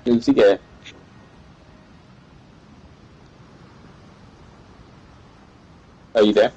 Musiche. Are you there?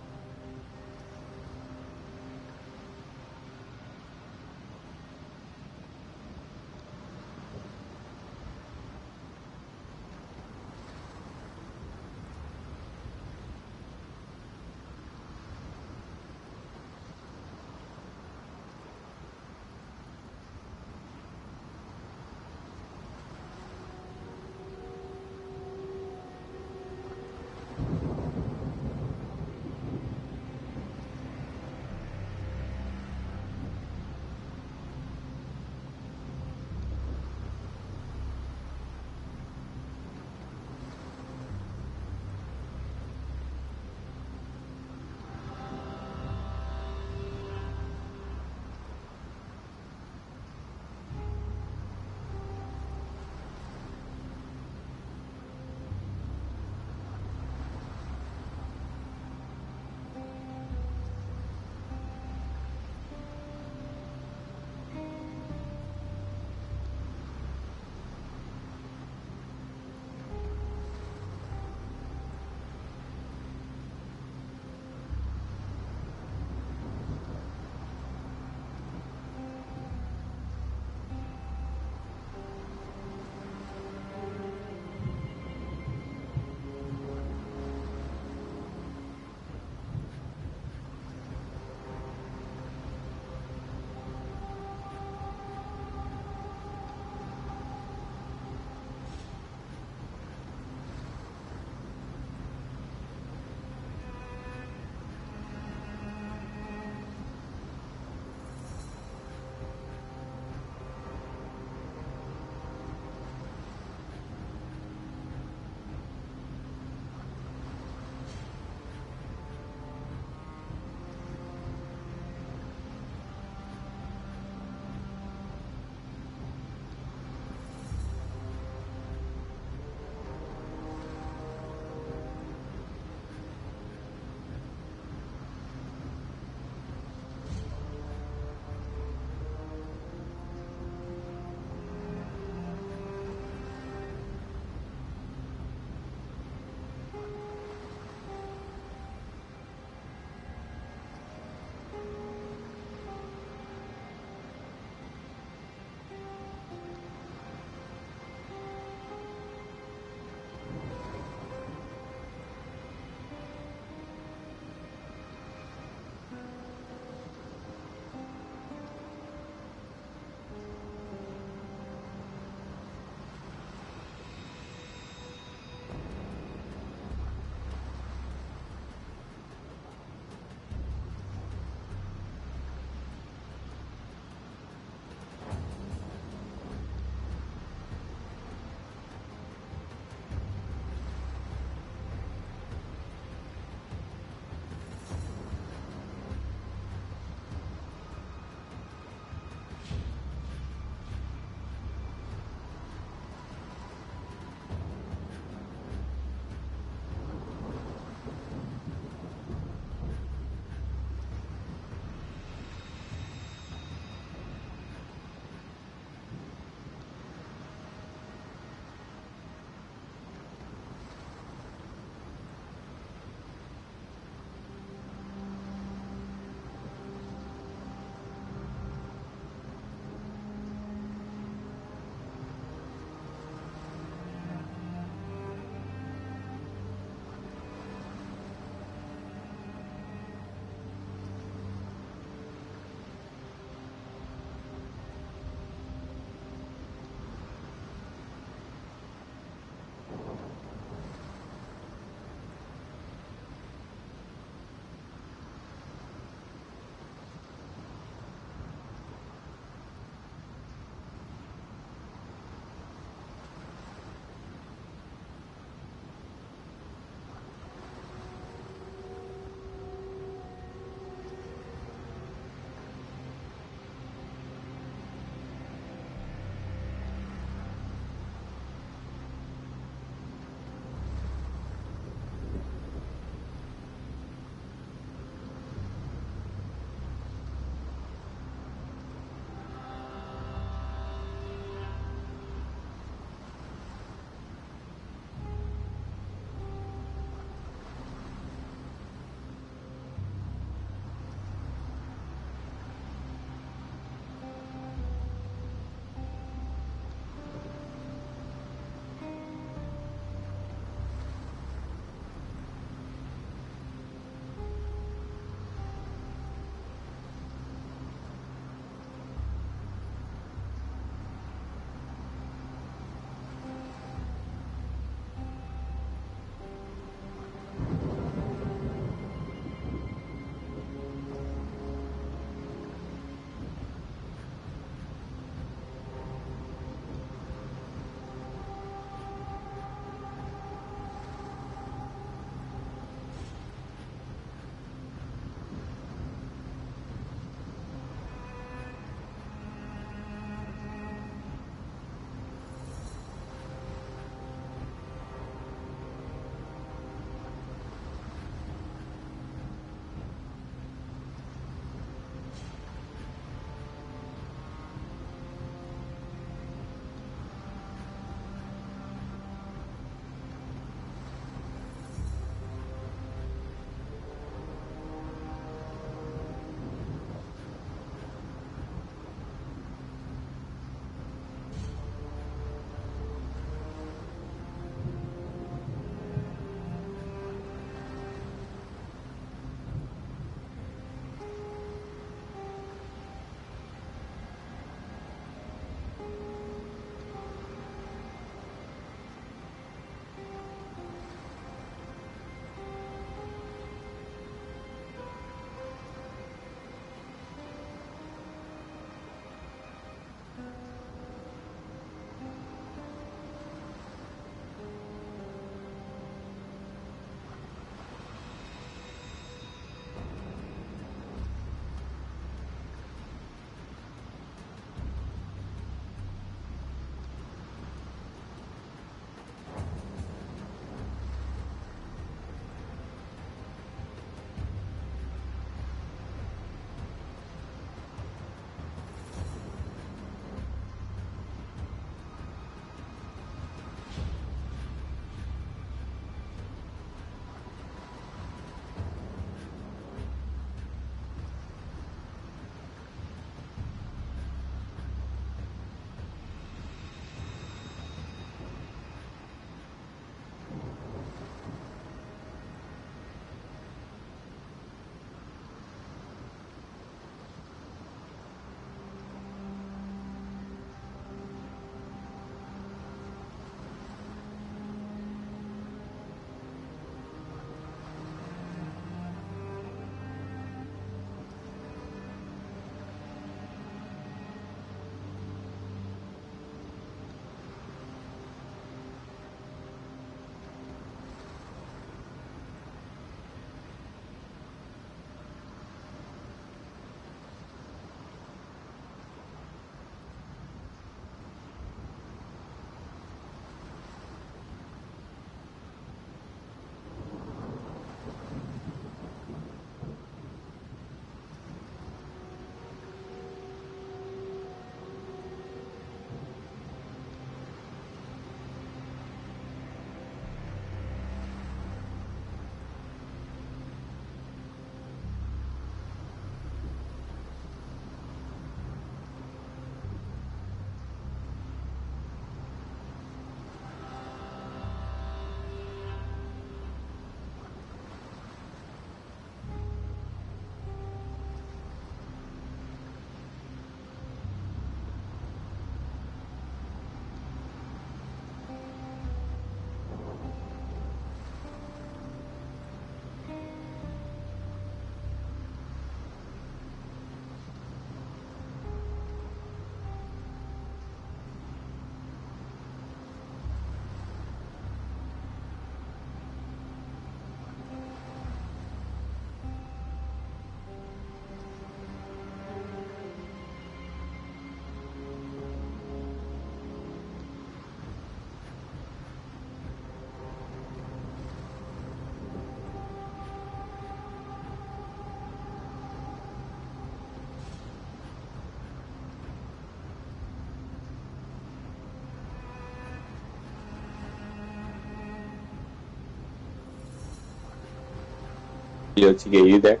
DOT, are you there?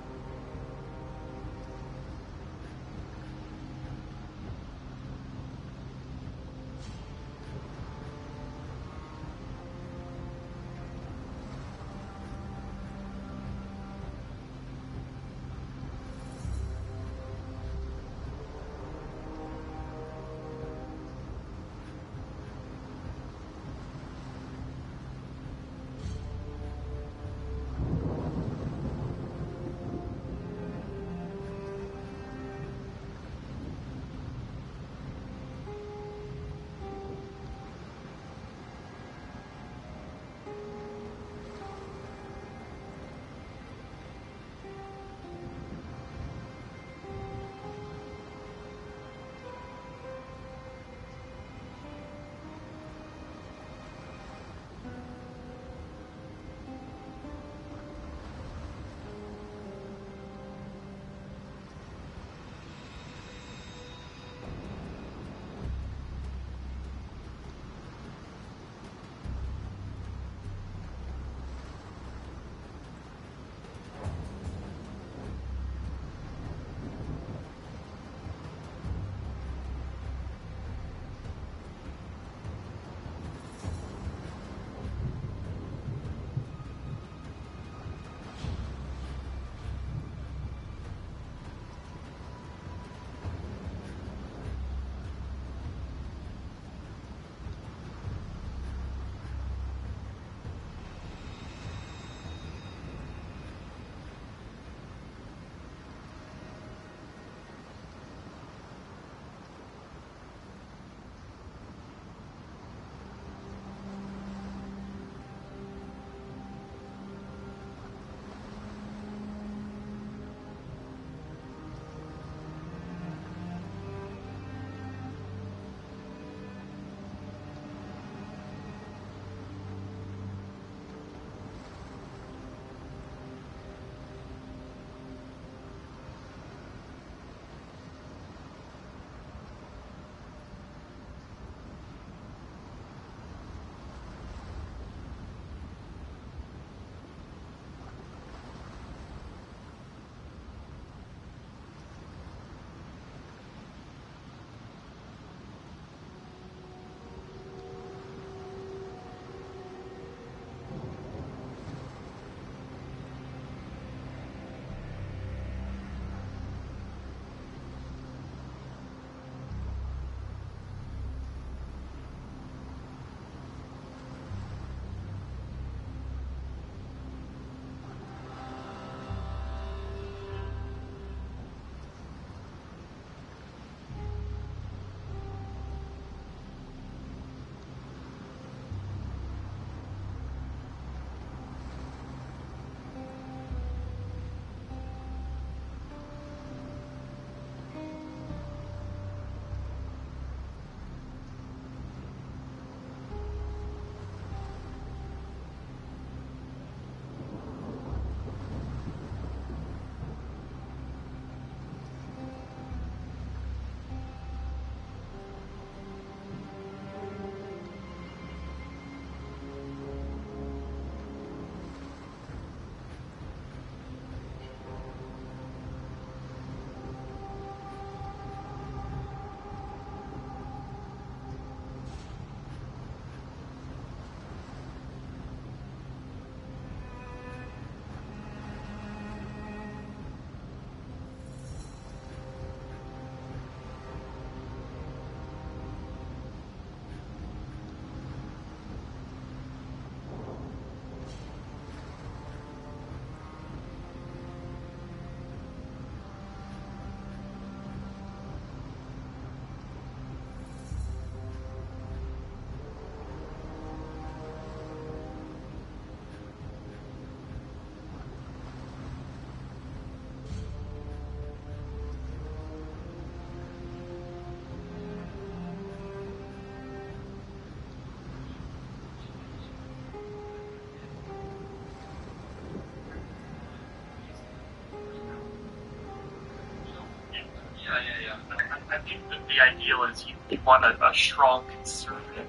I think that the ideal is you want a strong conservative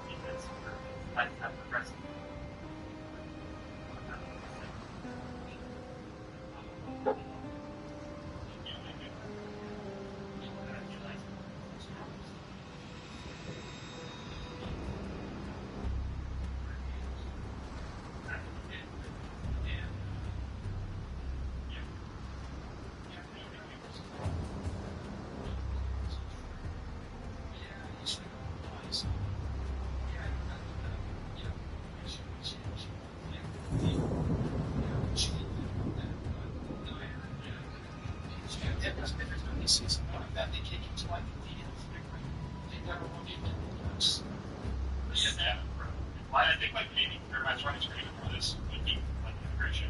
because that progressive. you see something like that, they kick you to like the end. They never want you to do this. Yeah, well, I think like maybe my running screen for this would be like immigration.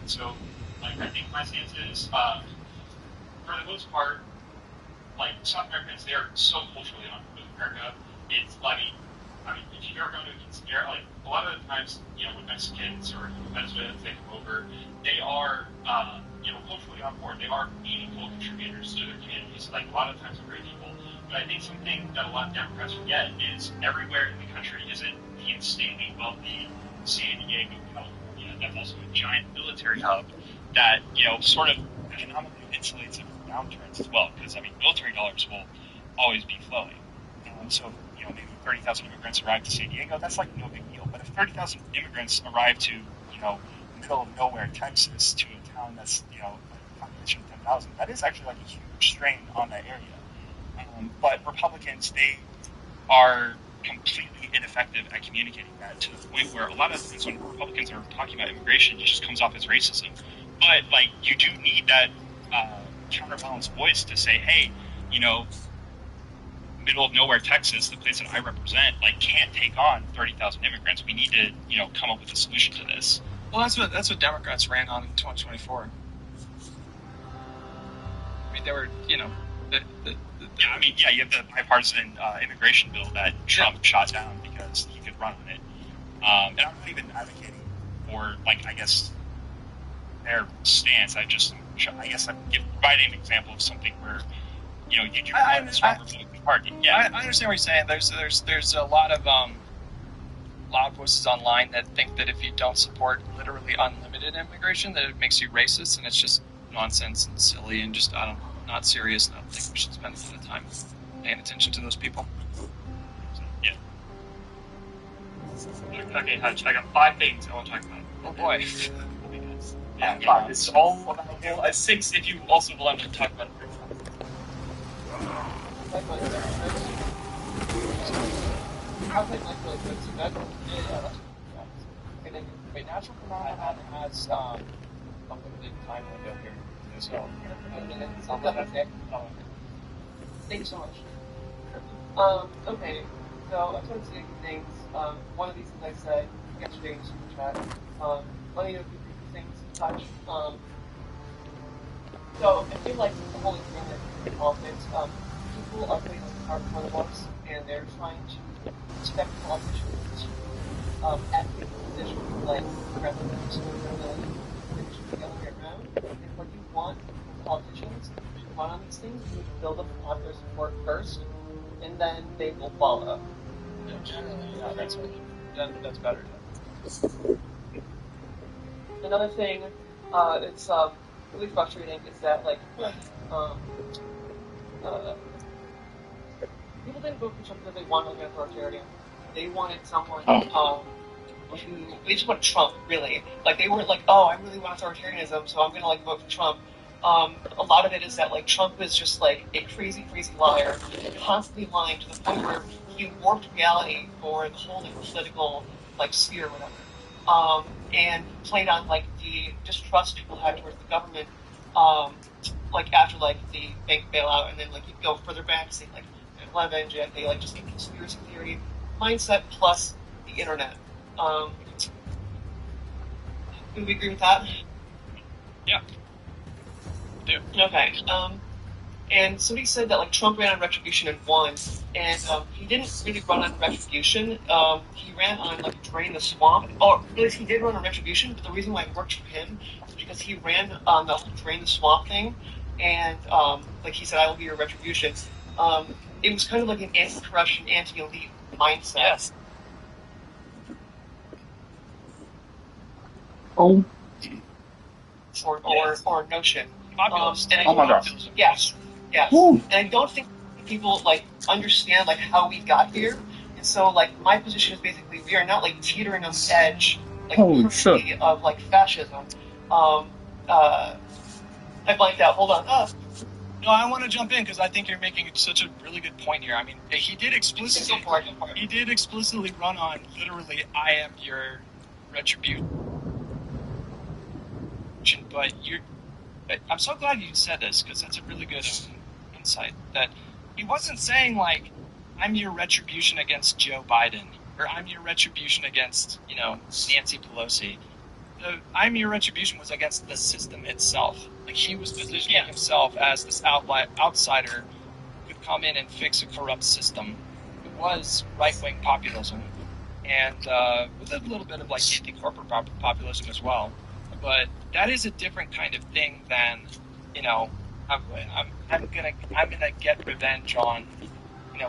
So like I think my stance is for the most part, like South Americans, they are so culturally on with America. It's I mean, if you're going to consider like a lot of the times, when Mexicans or Venezuelans they come over, they are culturally on board. They are meaningful contributors to their communities. Like a lot of times they're great people. But I think something that a lot of Democrats forget is everywhere in the country isn't the insanely wealthy San Diego, California. That's also a giant military hub that, sort of economically insulates it from downturns as well. Because, I mean, military dollars will always be flowing. So, maybe 30,000 immigrants arrive to San Diego, that's like no big deal. But if 30,000 immigrants arrive to, middle of nowhere, Texas, to a town that's, a population of 10,000, that is actually like a huge strain on that area. But Republicans, they are completely ineffective at communicating that to the point where a lot of times when Republicans are talking about immigration, it just comes off as racism. But, like, you do need that counterbalance voice to say, hey, middle of nowhere Texas, the place that I represent, like, can't take on 30,000 immigrants. We need to, come up with a solution to this. Well, that's what Democrats ran on in 2024. I mean, they were, you have the bipartisan immigration bill that Trump shot down because he could run on it. And I'm not even advocating for, like, I guess, their stance. I'm providing an example of something where, you do want a strong Republican Party. Yeah, I understand what you're saying. There's a lot of loud voices online that think that if you don't support literally unlimited immigration, that it makes you racist, and it's just nonsense and silly and just not serious. And I don't think we should spend a lot of time paying attention to those people. Yeah. Okay, Hutch, I got 5 things I want to talk about. Oh boy. Yeah, 5. It's all about 6 if you also want to talk about it. Natural phenomena has a limited time window here. So, thank you so much. Okay, so I started saying things. One of these things I said yesterday in the chat. Let me know if you think things touch. So I feel like the whole thing in politics, people are putting a card in front of us, and they're trying to expect politicians to advocate for positions like referendums or credibility. It should be the other way around. And what you want from politicians to run on these things, you need to build up the popular support first, and then they will follow. Yeah, generally, that's better. Another thing, it's really frustrating is that people didn't vote for Trump because they wanted an authoritarian. They wanted someone who they just wanted Trump, really. Like they weren't like, oh, I really want authoritarianism, so I'm gonna vote for Trump. A lot of it is that Trump is just a crazy, crazy liar, constantly lying to the point where he warped reality for the whole political sphere or whatever. And played on the distrust people had towards the government, after the bank bailout, and then you go further back, say 9/11, JFK, just a conspiracy theory mindset plus the internet. Do we agree with that? Yeah. Do. Okay. And somebody said that Trump ran on retribution and won, and he didn't really run on retribution. He ran on drain the swamp. Or really, he did run on retribution, but the reason why it worked for him is because he ran on the drain the swamp thing, and he said, "I will be your retribution." It was kind of an anti-corruption, anti-elite mindset. Yes. Oh. Or notion. Populist. Oh my God. Yes. Yes. Ooh. And I don't think people understand how we got here. And so my position is basically we are not teetering on the edge Holy shit. of fascism. I blanked out. Hold on. No, I want to jump in because I think you're making such a really good point here. I mean, he did explicitly run on literally, I am your retribution, but I'm so glad you said this, because that's a really good insight. That he wasn't saying, like, I'm your retribution against Joe Biden, or I'm your retribution against, Nancy Pelosi. The I'm your retribution was against the system itself. Like, he was positioning himself as this outsider who could come in and fix a corrupt system. It was right-wing populism, and with a little bit of, like, anti-corporate populism as well. But that is a different kind of thing than, I'm gonna get revenge on,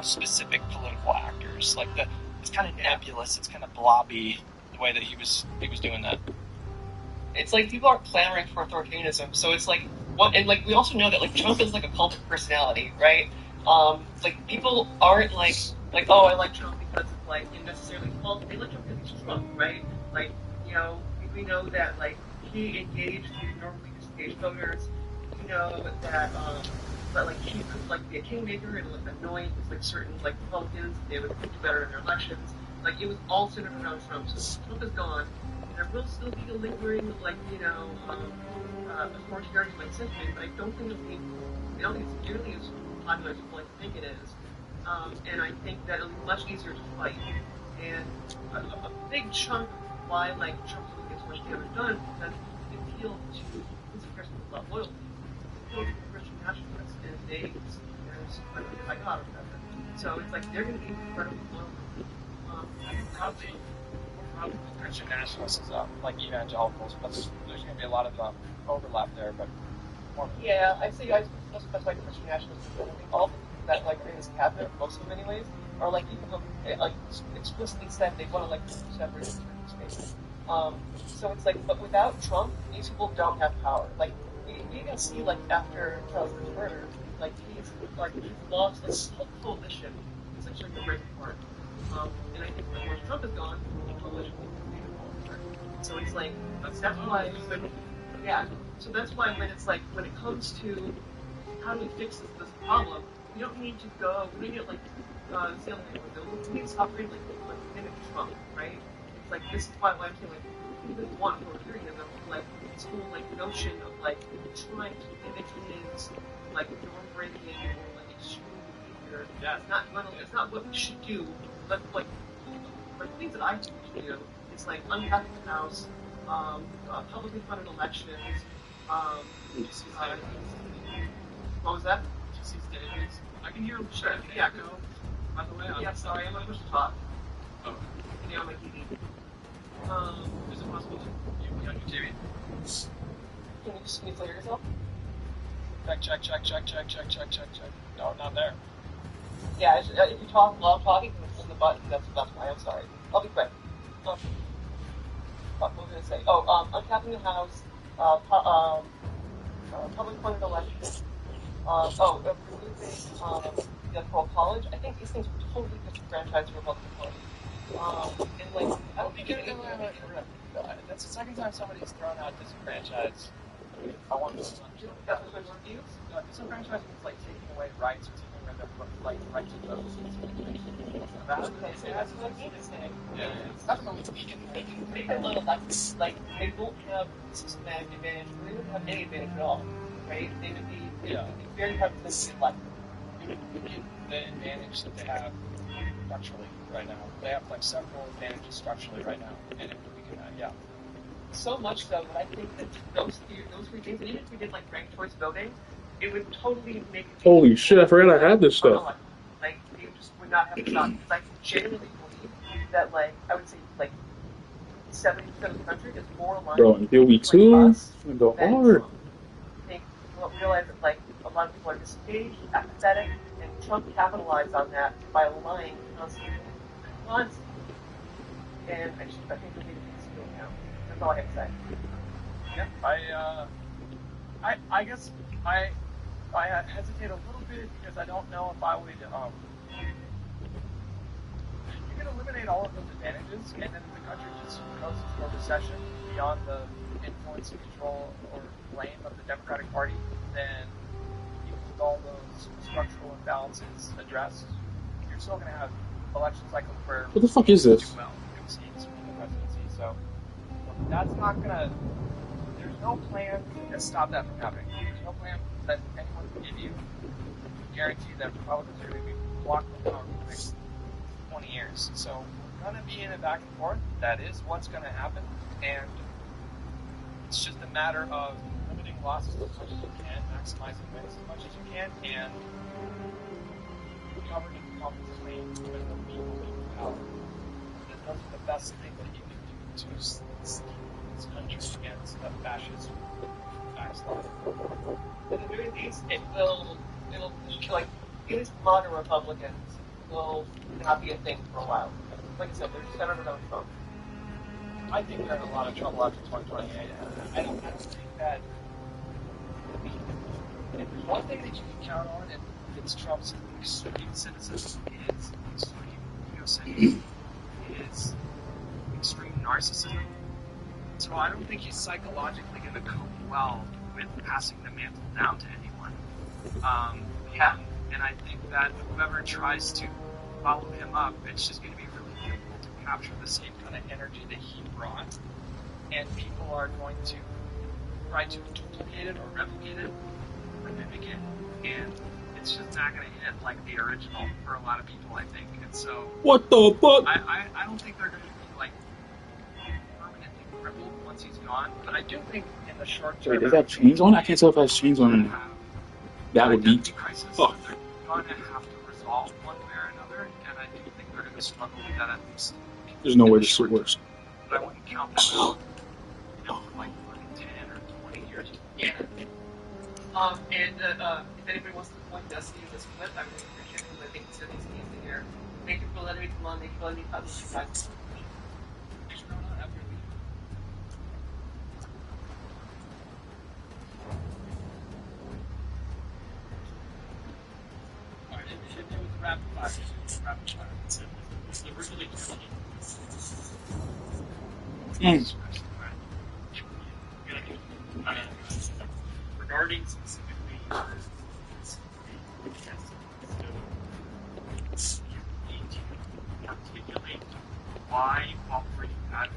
specific political actors. Like, it's kind of nebulous, it's kind of blobby, the way that he was doing that. It's like people are clamoring for authoritarianism, so it's like and like we also know that like Trump is like a cult of personality, right? Like people aren't like oh, I like Trump because of like necessarily well, they like Trump because he's Trump, right? Like we know that like he engaged the normally disengaged voters. We know that but like he could like be a kingmaker and like annoy like certain like Republicans, they would do better in their elections. Like it was all centered around Trump. So Trump is gone. There will still be a lingering, like, authoritarian like sentiment, but I don't think it's nearly as popular as people like to think it is. And I think that it'll be much easier to fight. And a big chunk of why like Trump doesn't get so much damage done is because it appealed to Christians with a lot of loyalty. It appealed to Christian nationalists, and there's quite a bit I got of that. So it's like they're going to be incredibly loyal. Christian nationalists is like evangelicals, but there's going to be a lot of overlap there. But yeah, I'd say I specify Christian nationalists. I think all the people that like are in this cabinet, most of them anyways, are like like explicitly said they want to like separate states. So it's like, but without Trump, these people don't have power. Like you can see like after Charles's murder, like he's lost this whole coalition, essentially the breaking apart. And I think that once Trump is gone, the coalition will be apart. So it's like that's why. So that's why when it comes to how do we fix this problem, we don't need to go. We need to like say we need to stop treating like mimic Trump, right? It's like this is why I'm saying like people want authoritarianism, like this whole like notion of like trying to mimic his like norm breaking or like extreme behavior. Yeah. It's not what we should do. But like things that I think we should do is like unpacking the house, publicly funded elections. What was that? I can hear him. Sure. Yeah. Go. By the way, yeah. Sorry, I'm not supposed to talk. Oh. On my TV. Is it possible you be on your TV? Can you just clear yourself? Check. No, not there. Yeah, if you talk while I'm talking, it's in the button. That's why. I'm sorry. I'll be quick. What was I going to say? Uncapping the house, public funded elections. Removing the electoral college. I think these things would totally disenfranchise the Republican Party. And like, I don't think that's the second time somebody's thrown out disenfranchised. I want to reviews. Disenfranchisement is like taking away rights or taking away the right to vote. Okay, so that's what I mean to say. Yeah. They can let elections, like, they won't have systematic advantage, they wouldn't have any advantage at all, right? They would be very hard to elect. The advantage that they have structurally right now. They have like several advantages structurally right now, and we can, So much so that I think that those three things, and even if we did like ranked choice voting, it would totally make it. Holy shit! I forgot I had this stuff. Like you just would not have a shot because I genuinely believe that like I would say like 70% of the country is more aligned. Bro, until week 2, it's gonna go hard. I think we'll realize that like a lot of people are disengaged, apathetic, and Trump capitalized on that by lying constantly. And I think we need to be still now. That's all I have to say. Yeah, I guess I hesitate a little bit because I don't know if I would. You can eliminate all of those advantages, and then if the country just goes into a recession beyond the influence and control or blame of the Democratic Party, then even with all those structural imbalances addressed, you're still going to have election cycles where What the fuck is this? do well in the presidency. So that's not going to. There's no plan to stop that from happening. There's no plan that anyone can give you to guarantee that Republicans are going to be blocked from power for the next 20 years. So we're going to be in a back and forth. That is what's going to happen, and it's just a matter of limiting losses as much as you can, maximizing wins as much as you can, and governing competently with the people in power. And that's the best thing that you can do to keep this country against a fascist backslide. At the very least, it'll like at least modern Republicans will not be a thing for a while. Like I said, they're centered around Trump. I think they're in a lot of trouble after 2028. I don't think that. If there's one thing that you can count on, and it's Trump's extreme cynicism, is extreme egocentricism, is extreme narcissism. So I don't think he's psychologically going to cope well with passing the mantle down to anyone. And I think that whoever tries to follow him up, it's just going to be really difficult to capture the same kind of energy that he brought. And people are going to try to duplicate it or replicate it or mimic it. And it's just not going to hit like the original for a lot of people, I think. And so What the fuck? I don't think they're going to be like permanently crippled once he's gone. But I do think in the short term, Wait, does that have chains on? I can't tell if it has chains on or not. That would be. crisis. Oh. They're going to have to resolve one way or another, and I do think they're going to struggle with that at least. There's no way this shit works. But I wouldn't count that out. For like 10 or 20 years. Yeah. And if anybody wants to point Destiny in this clip, I really appreciate it because I think he said these needs to hear. Thank you for letting me come on. Thank you for letting me publish you guys. Thanks for coming on after we. Alright, it was rapid fire. Rapid fire. It's originally regarding specifically you need to articulate why operating patterns.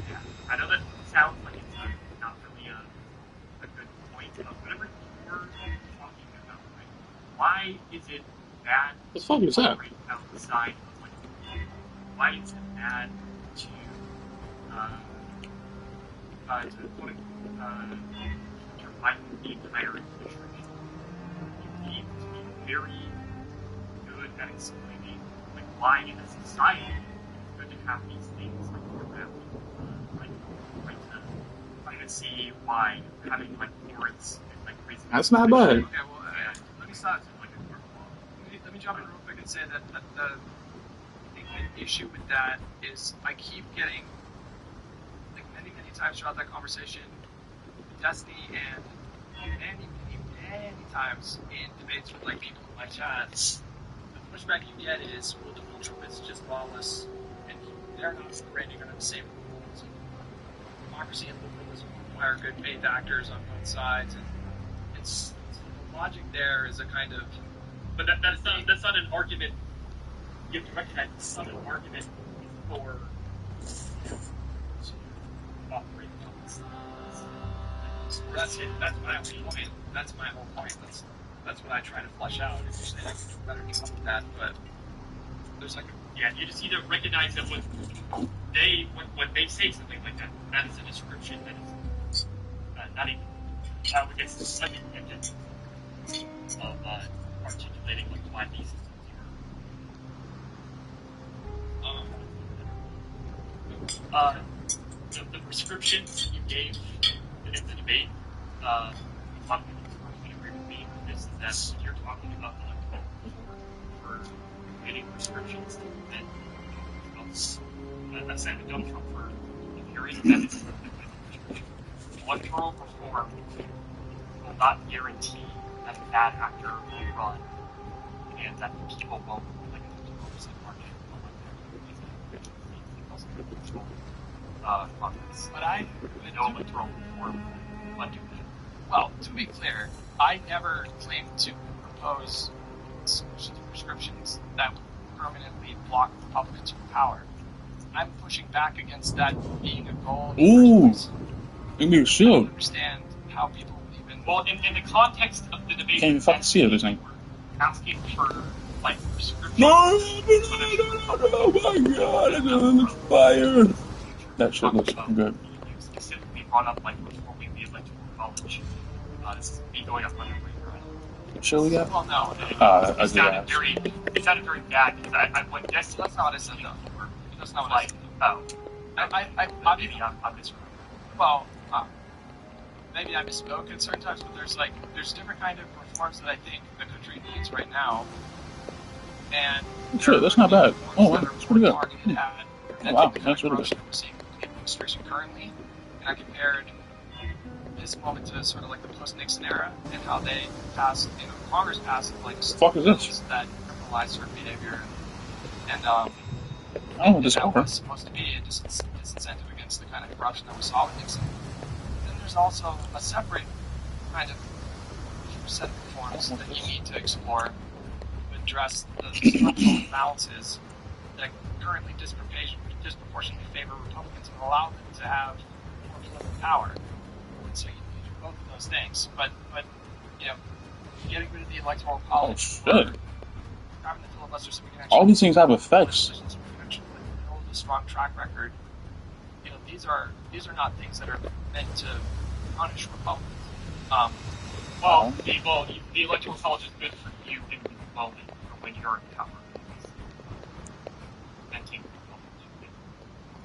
Yeah, I know that sounds like it's not really a good point, but whatever you're talking about, right? Why is it bad The fuck is that? operate outside of what you do? Why is it bad to provide the entire administration? You need to be very good at explaining like why in a society it's good to have these things like around, like trying to see why having like warrants and like raising. That's not bad. Okay, well, let me stop. Let me jump in real quick and say that the issue with that is I keep getting, like many times throughout that conversation, Destiny and many times in debates with like people in my chats, the pushback you get is, well, the Trump is just lawless and they're not operating under the same rules. Democracy and liberalism require good faith actors on both sides, and it's the logic there is a kind of. But that's not an argument. You have to recognize it's not an argument for to operate on this. That's it. That's my whole point. That's my whole point. That's what I try to flesh out. And usually I can do a better job of that. But there's like you just need to recognize that when they say something like that, that is a description that is not even that would get the second engine of articulating like why these systems are. The prescriptions you gave in the debate, you probably agree with me with this, is that you're talking about the for creating prescriptions that Trump's Senate Donald Trump for hearing that is electoral reform will not guarantee that a bad actor will run and that the people won't like a 2% margin Congress. But I no electoral reform will do that. Well, to be clear, I never claimed to propose solutions, prescriptions that would permanently block Republicans from power. I'm pushing back against that being a goal. Ooh. I Give me a don't shield. understand how people even. Well, in the context of the debate, Can't even fucking see everything. asking for like prescription. No! Oh my god! It's on fire. That shit looks good. You specifically brought up like reforming the electoral college. This is me going up on your radar. What shit we got? Well, no, I it sounded very bad because I went yes. That's not what I said though. That's not what Like, oh, I maybe I'm misremembering. well, maybe I misspoke at certain times, but there's different kind of reforms that I think the country needs right now. And Sure, that's not bad. Oh, wow, that's pretty good. Oh, wow, that's really good. We're seeing the administration currently, and I compared this moment to sort of like the post-Nixon era and how they passed, Congress passed like fuck is this? that criminalize certain behavior, and I don't know what this that is. was supposed to be a disincentive against the kind of corruption that we saw with Nixon. Then there's also a separate kind of set of reforms that you need to explore to address the structural imbalances that currently disproportionately favor Republicans and allow them to have more political power. And so you do both of those things. But getting rid of the electoral college, Oh, shit. having the filibuster so we can actually All these things have effects. build a strong track record. These are not things that are meant to punish Republicans. The electoral college is good for you in the moment when you're in power.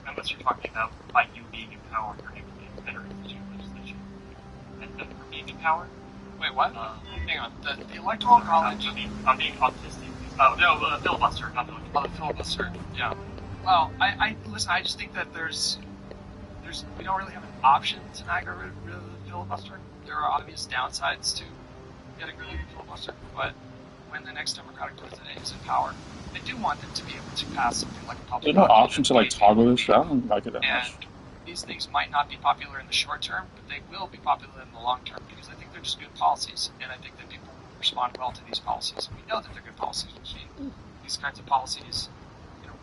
Unless you're talking about by you being in power, you're able to get better institute legislation. And then for being in power. Wait, what? Hang on. The electoral college. I'm being autistic. Oh no, filibuster, not the electoral. Oh, the filibuster. Yeah. Well, I listen. I just think that we don't really have an option to not get rid of the filibuster. There are obvious downsides to getting rid of the filibuster, but when the next Democratic president is in power, I do want them to be able to pass something like a public. There's no option to toggle this. I don't like it that and much. These things might not be popular in the short term, but they will be popular in the long term because I think they're just good policies, and I think that people will respond well to these policies. We know that they're good policies. We've seen these kinds of policies,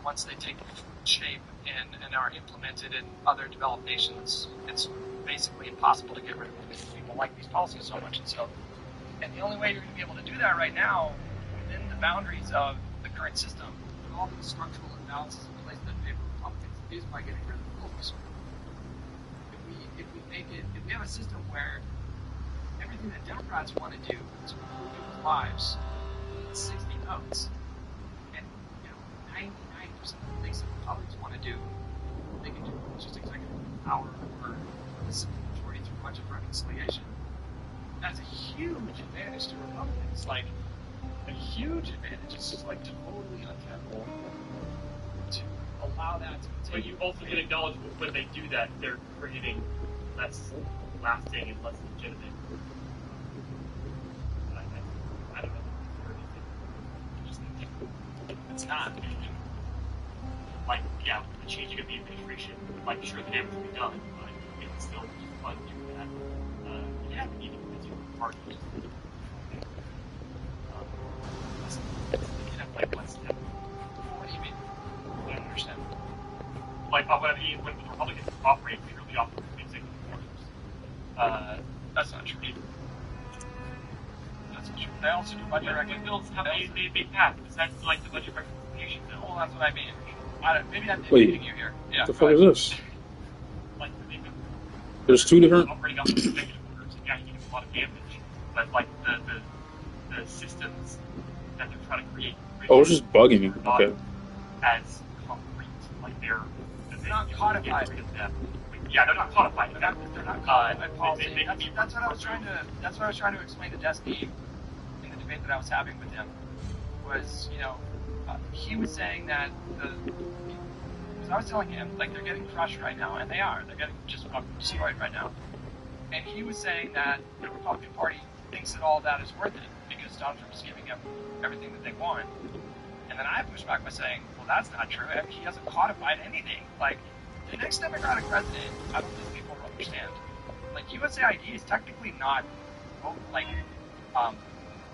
once they take shape and are implemented in other developed nations, it's basically impossible to get rid of them because people like these policies so much. And the only way you're going to be able to do that right now, within the boundaries of the current system, with all the structural imbalances in place that favor Republicans, is by getting rid of the filibuster. If we have a system where everything that Democrats want to do to improve people's lives is 60 votes, and 99% of the things that Republicans want to do, they can do with just executive power or a simple majority through budget reconciliation. That's a huge advantage to Republicans. Like a huge advantage. It's just like totally untenable to allow that to continue. But you also can acknowledge when they do that, they're creating less lasting and less legitimate. I don't know. It's not. Like, yeah, the changing of the administration, like, sure, the damage will be done, but it's still fun to do that. You have to even convince your party. Like, less step. What do you mean? I don't understand. Like, what I mean, when the Republicans operate purely off of executive orders. That's not true. That's not true. They also do budget reconciliation. Bills have they pass. That's like the budget reconciliation bill. Well, that's what I mean. Maybe I'm Wait, debating you here. Yeah. What the fuck is this? Like, There's two different. Operating off of executive orders, yeah, you can do a lot of damage. But like the systems that they're trying to create. Oh, it's just bugging me. Not Okay. as concrete, like they're not codified. Get rid of them. Yeah, they're not codified. They're not codified policy. They That's what I was trying to. That's what I was trying to explain to Destiny in the debate that I was having with him. Was he was saying that because I was telling him like they're getting crushed right now, and they are. They're getting just fucking destroyed right now. And he was saying that the Republican Party thinks that all of that is worth it because Donald Trump is giving them everything that they want. And then I pushed back by saying, well, that's not true. I mean, he hasn't codified anything. Like, the next Democratic president, I don't think people will understand. Like, USAID is technically not,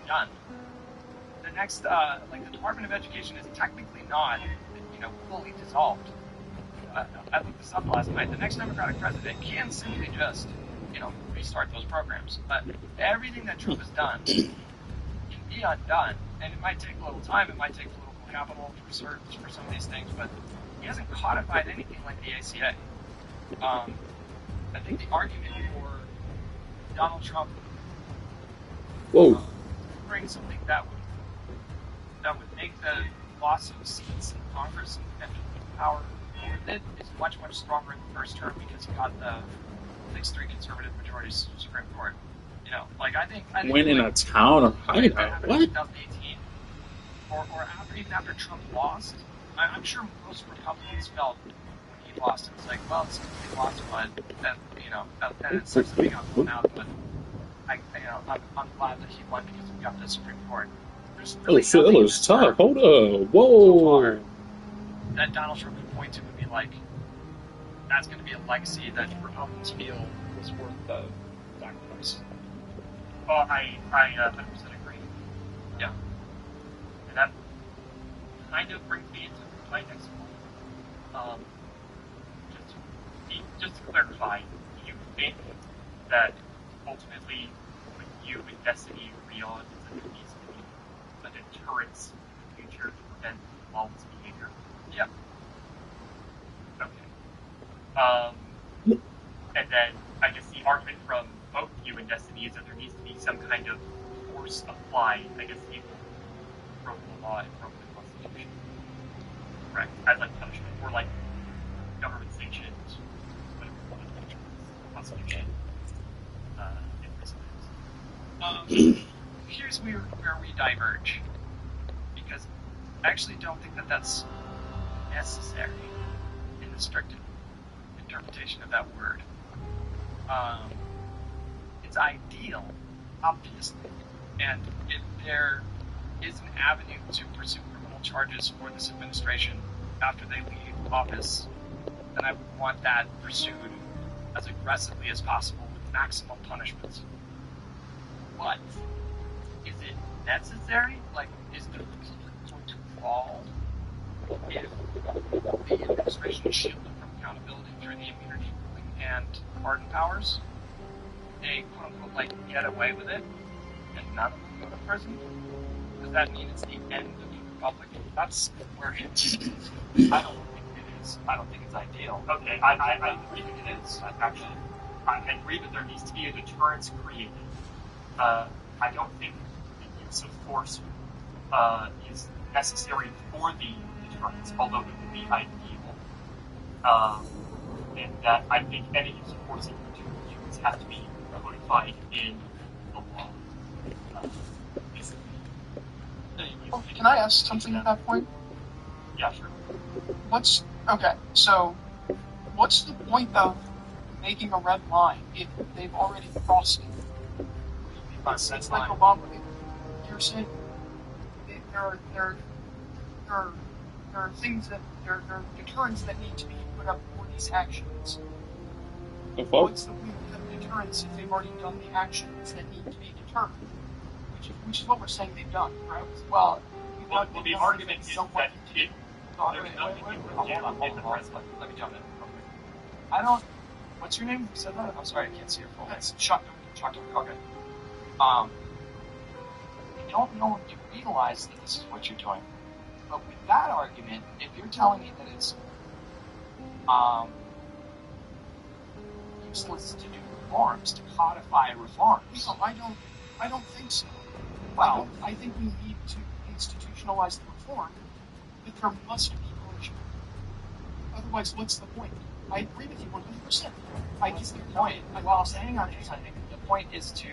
done. The next, the Department of Education is technically not, fully dissolved. I looked this up last night. The next Democratic president can simply just, restart those programs. But everything that Trump has done can be undone, and it might take a little time. It might take political capital for some of these things, but he hasn't codified anything like the ACA. I think the argument for Donald Trump bring something that would make the loss of seats in Congress and power with it is much, much stronger in the first term because he got the 6-3 conservative majorities Supreme Court. I think win in a town or hideout. What? 2018, or even after Trump lost, I'm sure most Republicans felt when he lost, it was like, well, it's a loss, but that it's something I'm going out, but I'm glad that he won because we got the Supreme Court. Really shit, that was tough. Hold up. Whoa. That Donald Trump could point to would be like, that's going to be a legacy that Republicans feel was worth the sacrifice. Well, I 100% agree. Yeah. And that kind of brings me into my next point. Just to clarify, do you think that ultimately, when you and Destiny agree on that there needs to be a deterrence in the future to prevent lawless behavior? Yeah. Okay. And then I guess the argument from both you and Destiny is that there needs to be some kind of force applied, I guess people broke the law and broke the Constitution. Correct. As like punishment for like government sanctions, whatever the Constitution imprisonment. Here's where we diverge, because I actually don't think that that's necessary in the strict interpretation of that word. It's ideal, obviously, and if there is an avenue to pursue criminal charges for this administration after they leave office, then I would want that pursued as aggressively as possible with maximum punishments. But is it necessary? Like, is the republic going to fall if the administration is shielded from accountability through the immunity ruling and pardon powers? They quote unquote get away with it and none of them go to prison? Does that mean it's the end of the republic? That's where it is. I don't think it is. I don't think it's ideal. Okay, I agree that it is. Actually, I agree that there needs to be a deterrence created. I don't think the use of force is necessary for the deterrence, although it would be ideal. And that I think any use of force in humans has to be codified in the law. Can I ask something at that point? Yeah, sure. What's the point of making a red line if they've already crossed it? It's like Obama. You're saying there are things that there are deterrents that need to be put up for these actions. What's the point of deterrence if they've already done the actions that need to be deterred? Which is what we're saying they've done, right? Well, the argument is that it. Hold on. Let me jump in. I don't. What's your name? You said that? I'm sorry, I can't see your full name. That's Shotgun. Okay. I don't know if you realize that this is what you're doing, but with that argument, if you're telling me that it's useless to do reforms, to codify reforms, No, I don't think so. Well, I think we need to institutionalize the reform, but there must be punishment. Otherwise, what's the point? I agree with you 100%. I guess the point. Well, hang on. I think the point is to.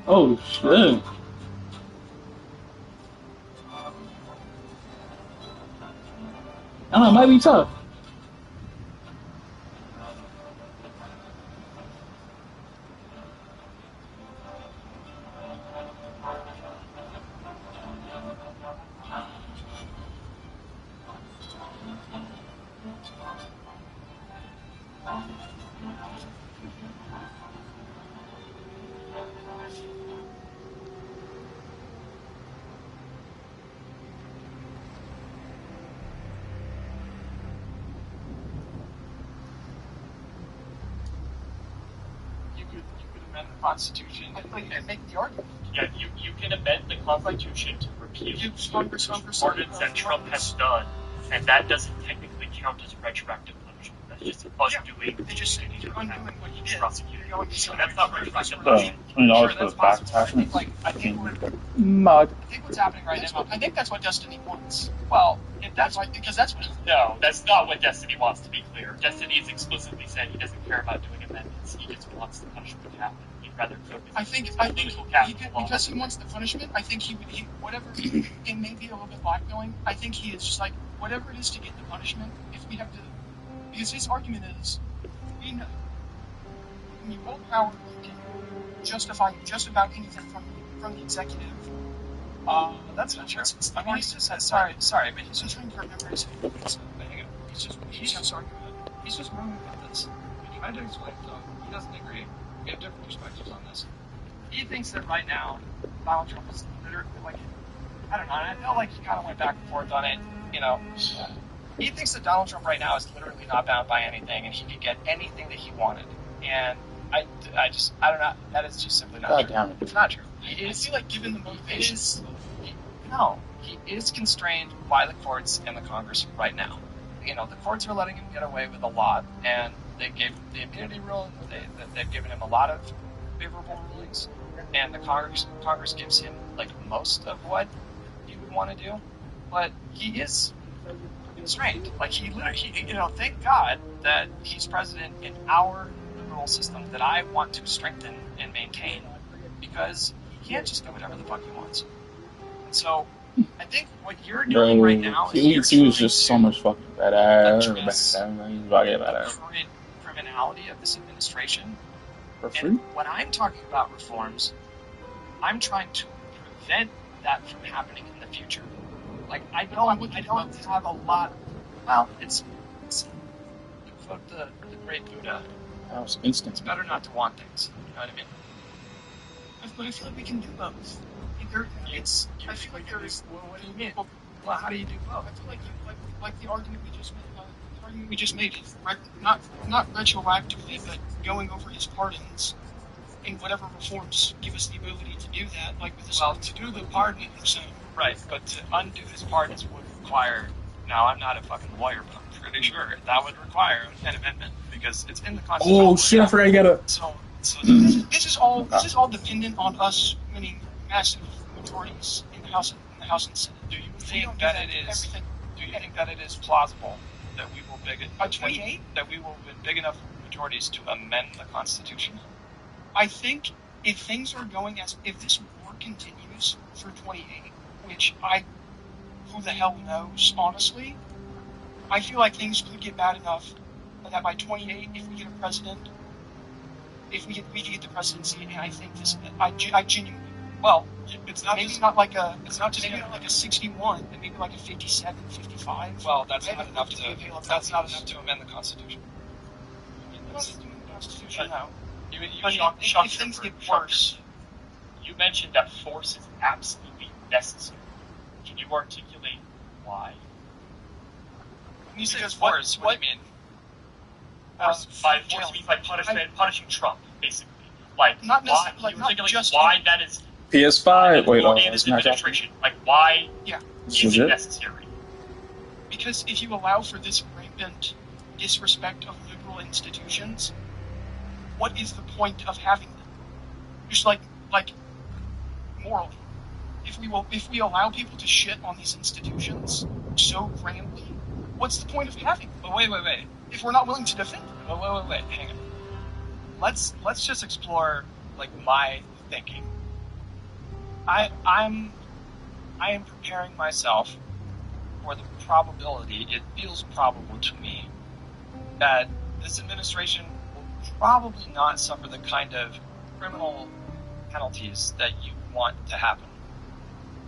Oh shit. I don't know, it might be tough. Amend the Constitution. I think you can make the argument. Yeah, you can amend the Constitution to repeal Congress ordinance that Trump has done, and that doesn't technically count as retroactive punishment. That's just us doing. They just say you're undoing what you did. Prosecutor. So That's not retroactive $20 punishment. for the fact attachment. I think what's happening right now. I think that's what Destiny wants. Well, If that's like because that's what. no, that's not what Destiny wants, to be clear. Destiny has explicitly said he doesn't care about doing amendments. He just wants the punishment to happen. He'd rather focus I think because he wants the punishment. I think he whatever. It may be a little bit blackmailing. I think he is just like whatever it is to get the punishment. If we have to, because his argument is, when you hold power, you can justify just about anything from the executive. That's not true. I mean, he's just sorry, but he's just trying to remember his. He's just wrong with this. When trying to explain to him, he doesn't agree. We have different perspectives on this. He thinks that right now, Donald Trump is literally like, I don't know, and I felt like he kind of went back and forth on it, you know. He thinks that Donald Trump right now is literally not bound by anything, and he could get anything that he wanted. And I don't know, that is just simply not true. It's not true. I feel like given the motivations. He is constrained by the courts and the Congress right now. You know, the courts are letting him get away with a lot, and they gave the immunity rule. They've given him a lot of favorable rulings, and the Congress gives him like most of what he would want to do, but he is constrained. Like he literally, you know, thank God that he's president in our liberal system that I want to strengthen and maintain, because he can't just do whatever the fuck he wants. And so I think what you're doing right now is he was just so much fucking badass. The current criminality of this administration. For free? And when I'm talking about reforms, I'm trying to prevent that from happening in the future. Like I don't have a lot. Well, it's to quote the great Buddha. That was instant. It's better not to want things. You know what I mean? But I feel like we can do both. I feel like there is. What do you mean? Well, how do you do both? I feel like the argument we just made is not retroactively, but going over his pardons and whatever reforms give us the ability to do that. Like with this. Well, to do the pardon, right? But to undo his pardons would require. Now, I'm not a fucking lawyer, but I'm pretty sure that would require an amendment because it's in the Constitution. Oh shit! I forgot I gotta. So this is all dependent on us winning massive majorities in the House and Senate. Do you think that it is? Do you think that it is plausible that we will that we will win big enough majorities to amend the Constitution? I think if things are going if this war continues through 28, which who the hell knows, honestly, I feel like things could get bad enough that by 28, if we get a president, we could get the presidency, and I think I genuinely. Well, it's not like a 61, but maybe like a 57, 55. Well, that's not enough to amend the Constitution. Constitution now. If things get worse, you mentioned that force is absolutely necessary. Can you articulate why? When you say force, what do you mean? Force means like punishing Trump, basically. Like not why? Not just why that is. PS5. Wait, it's not administration. Like why? Yeah. Is it necessary? Because if you allow for this rampant disrespect of liberal institutions, what is the point of having them? Just like morally, if we allow people to shit on these institutions, so grandly, what's the point of having them? But wait. If we're not willing to defend them? Wait. Hang on. Let's just explore like my thinking. I am preparing myself for the probability. It feels probable to me that this administration will probably not suffer the kind of criminal penalties that you want to happen.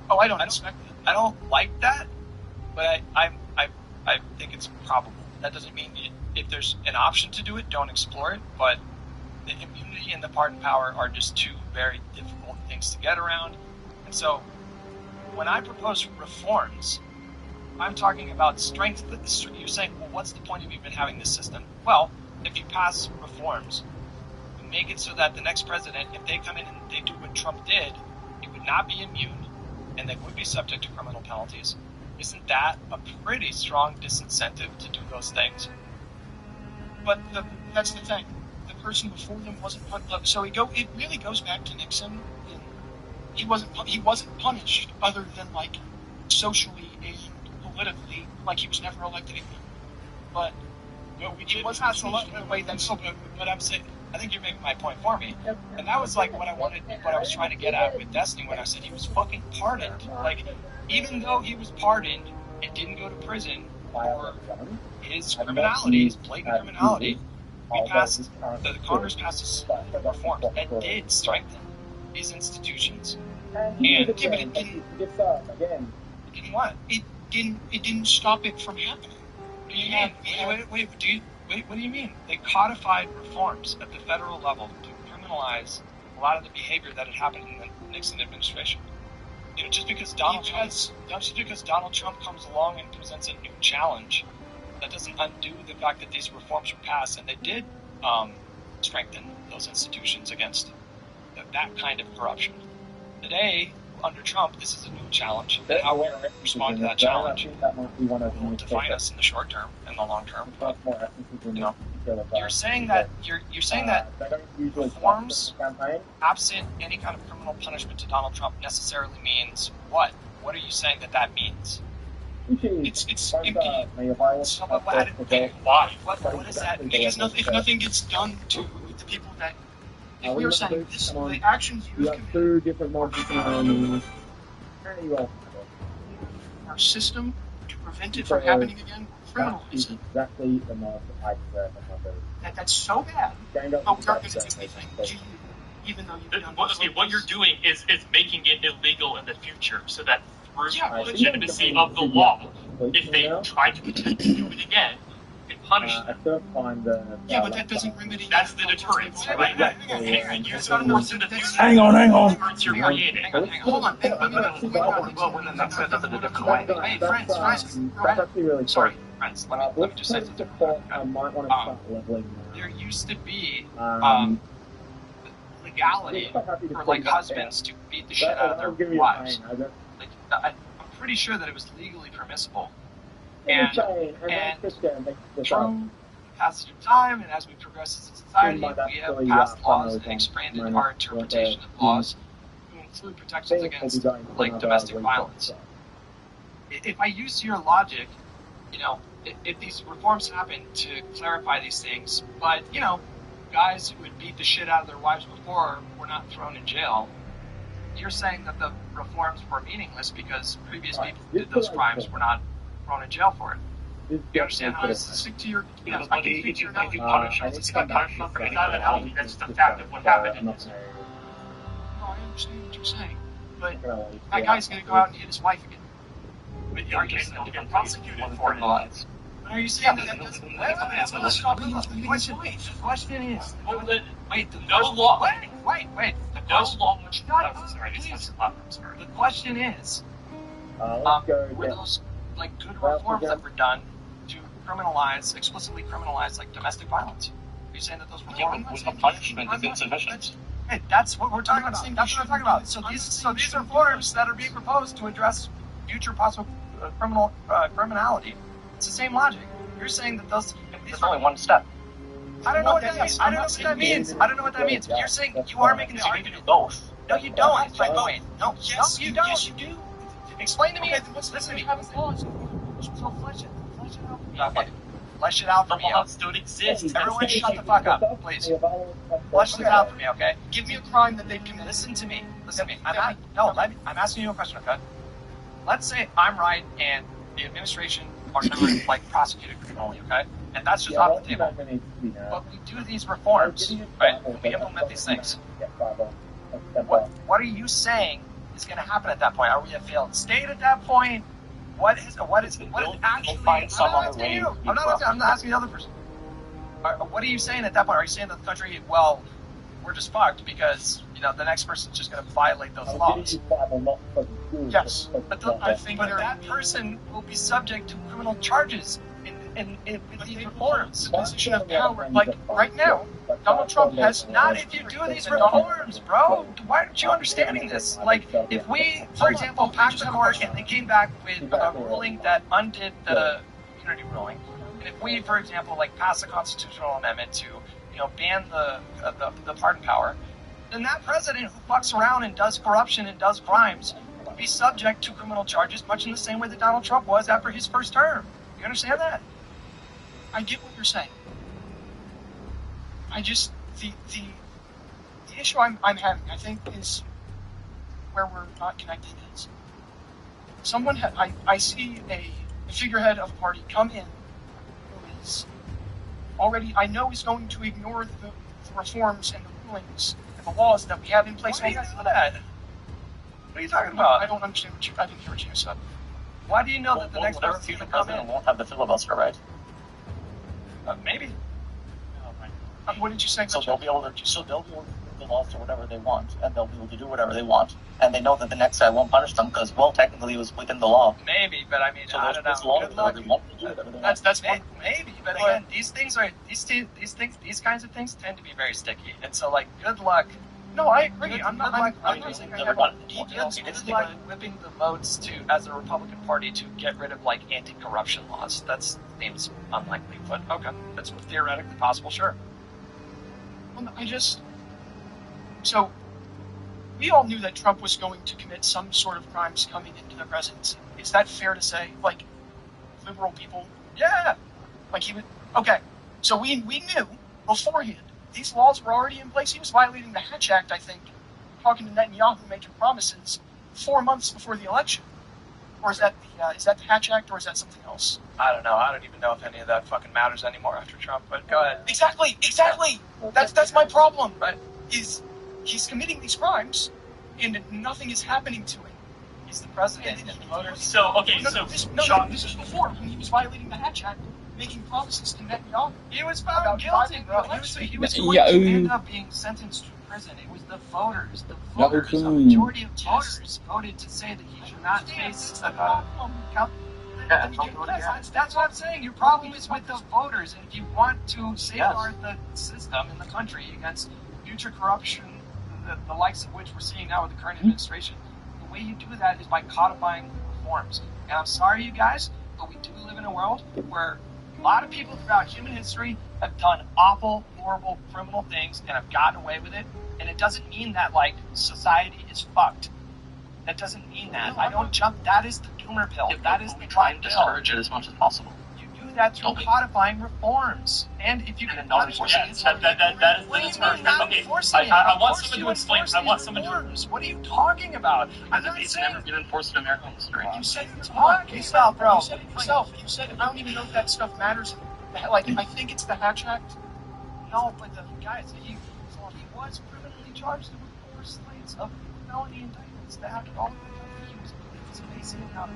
Oh, I don't expect it. I don't like that, but I think it's probable. That doesn't mean if there's an option to do it, don't explore it. But the immunity and the pardon power are just two very difficult things to get around. And so, when I propose reforms, I'm talking about strength. You're saying, well, what's the point of even having this system? Well, if you pass reforms, you make it so that the next president, if they come in and they do what Trump did, he would not be immune, and they would be subject to criminal penalties. Isn't that a pretty strong disincentive to do those things? But that's the thing. The person before them wasn't punished. So it really goes back to Nixon. He wasn't punished other than like socially and politically, like he was never elected again. But he was not elected in a way that's so good. But I'm saying, I think you're making my point for me, and that was like what I was trying to get at with Destiny when I said he was fucking pardoned. Like, even though he was pardoned and didn't go to prison for his criminality, his blatant criminality, the Congress passed reforms that did strengthen these institutions. And it didn't what? It didn't stop it from happening. What do you mean? Wait, what do you mean? They codified reforms at the federal level to criminalize a lot of the behavior that had happened in the Nixon administration. You know, just because Donald Trump comes along and presents a new challenge, that doesn't undo the fact that these reforms were passed and they did strengthen those institutions against that kind of corruption. Today, under Trump, this is a new challenge. How we respond to that challenge will define us in the short term and the long term. But, you know, you're saying that reforms, absent any kind of criminal punishment to Donald Trump, necessarily means what? What are you saying that means? It's impeding. Why? What does that mean? Because if nothing gets done to the people that, if we are saying this, the actions you've committed our system to prevent it from happening again, criminalize it. Exactly the most I deserve. That's so bad. But we aren't going to do anything to you, even though you've done what you're doing is making it illegal in the future, so that through the legitimacy of the law, if they try to potentially do it again, it punishes them. Yeah, but that doesn't remedy. That's the deterrence, right? Hang on. You're creating. Hold on. Hey, let me know. Hey, friends. Sorry, friends. Let me just say something. There used to be legality for like husbands to beat the shit out of their wives. Like, I'm pretty sure that it was legally permissible. And through the passage of time, and as we progress as a society, we have passed laws and expanded our interpretation of laws to include protections against like domestic violence. If I use your logic, you know, if these reforms happen to clarify these things, but you know, guys who had beat the shit out of their wives before were not thrown in jail, you're saying that the reforms were meaningless because previous people who did those crimes were not thrown in jail for it. You understand how this is? Stick to your. Because if you punish them, it's not punishment, but it's not an element. That's the fact of what happened in this. No, I understand what you're saying, but that guy's going to go out and hit his wife again. But you're getting prosecuted for it. But are you saying that doesn't? The question is, wait, No law. Wait. No law. The question is, were those like good reforms that were done to explicitly criminalize like domestic violence? Are you saying that those reforms With the punishment is insufficient. Hey, that's what we're talking about. That's what I'm talking about. So these reforms that are being proposed to address future possible criminality. It's the same logic. You're saying that those. It's only one step. I don't know what that means. I don't know what that means. You're saying you are making the You argument. can do both. No, you don't. That's my point. No, Yes, you don't. Yes, you do. Explain to me. Okay, Listen to me. So flesh it out for me. Okay. Flesh it out for me. Laws don't exist. Everyone shut the fuck up, please. Flesh it out for me, okay? Give me a crime that they've committed. Listen to me. I'm asking you a question, okay? Let's say I'm right and the administration are never like prosecuted criminally, okay? And that's just off the table. But we do these reforms, right? We implement these things. What are you saying is going to happen at that point? Are we a failed state at that point? What is actually? I'm not asking the other person. What are you saying at that point? Are you saying that the country, well, we're just fucked because the next person's just going to violate those laws? Yes, but I think that person will be subject to criminal charges in these reforms. Position of power, like right now, Donald Trump has not. If you do these reforms, bro, why aren't you understanding this? Like, if we, for example, passed the court and they came back with a ruling that undid the immunity ruling, and if we, for example, like pass a constitutional amendment to, ban the pardon power, then that president who fucks around and does corruption and does crimes will be subject to criminal charges, much in the same way that Donald Trump was after his first term. You understand that? I get what you're saying. I just the issue I'm having, I think, is where we're not connected. Is someone I see a figurehead of a party come in who is already, I know, is going to ignore the reforms and the rulings and the laws that we have in place. Why do you know that? What are you talking about? I don't understand I didn't hear what you said. Why do you know that the next person the president won't have the filibuster, right? Maybe. What did you say? So they'll be able to do the laws or whatever they want, and they'll be able to do whatever they want, and they know that the next guy won't punish them because, well, technically it was within the law. Maybe, but I mean, so I don't know. Good luck. That's maybe, but again, these kinds of things tend to be very sticky, and so like, good luck. No, I agree. I'm not saying I have It's like whipping the votes as a Republican Party to get rid of like anti-corruption laws. That seems unlikely, but okay, that's theoretically possible. Sure. Well, so we all knew that Trump was going to commit some sort of crimes coming into the presidency. Is that fair to say? Like, liberal people? Yeah. Like he would. Okay. So we knew beforehand. These laws were already in place. He was violating the Hatch Act, I think, talking to Netanyahu, making promises 4 months before the election. Or is that the Hatch Act, or is that something else? I don't know. I don't even know if any of that fucking matters anymore after Trump. But go ahead. Exactly. That's my problem. Right? Is he's committing these crimes, and nothing is happening to him. He's the president. And the voters. This is before when he was violating the Hatch Act. Making promises to Netanyahu. He was found guilty, bro. He was going to end up being sentenced to prison. It was the voters. The majority of voters voted to say that he should not face That's what I'm saying. Your problem is with the voters. And if you want to safeguard the system in the country against future corruption, the likes of which we're seeing now with the current administration, the way you do that is by codifying reforms. And I'm sorry, you guys, but we do live in a world where a lot of people throughout human history have done awful, horrible, criminal things and have gotten away with it. And it doesn't mean that, like, society is fucked. That doesn't mean that. No, I don't jump. That is the doomer pill. That is the try and discourage it as much as possible. You do that through codifying reforms. And if you can not enforce it, that is okay. I want someone to explain. I want someone to. What are you talking about? It's never been enforced in American history. You said it yourself, bro. You said it yourself. You said I don't even know if that stuff matters. Like, I think it's the Hatch Act. No, but the guys, he was criminally charged with 4 slates of felony indictments that happened all over the country. He was facing out.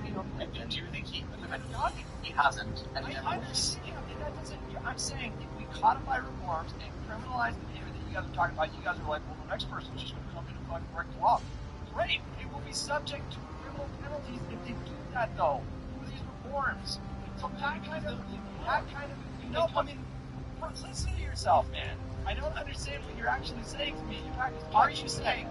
Do you think he hasn't? I'm saying if we codify reforms and criminalize the behavior that you guys are talking about, you guys are like, well, the next person's just going to come in and fucking break the law. Great, they will be subject to criminal penalties if they do that, though. Through these reforms. So that kind of, I mean, listen to yourself, man. I don't understand what you're actually saying to me. Are you saying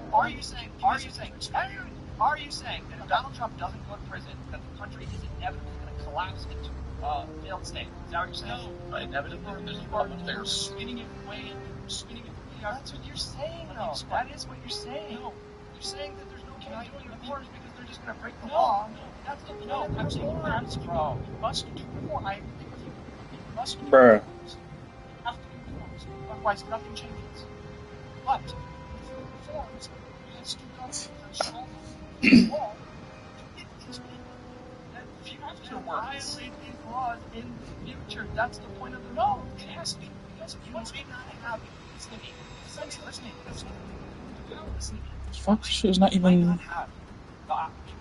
that if Donald Trump doesn't go to prison, that the country is inevitably going to collapse into a failed state? Is that what you're saying? No, inevitably there's a problem there. Spinning it away. That's what you're saying, though. That is what you're saying. No, you're saying that there's no point doing reforms because they're just going to break the law. That's the no. I'm saying you must do reform. I agree with you. You must do reforms. You have to do reforms. Otherwise, nothing changes. But with the reforms, you have to go control the law to get these people. That future violate these laws in the future. That's the point of the no. It has to be. Because you may not have. Listen to me. Listen to me. Fuck, this shit is not even. You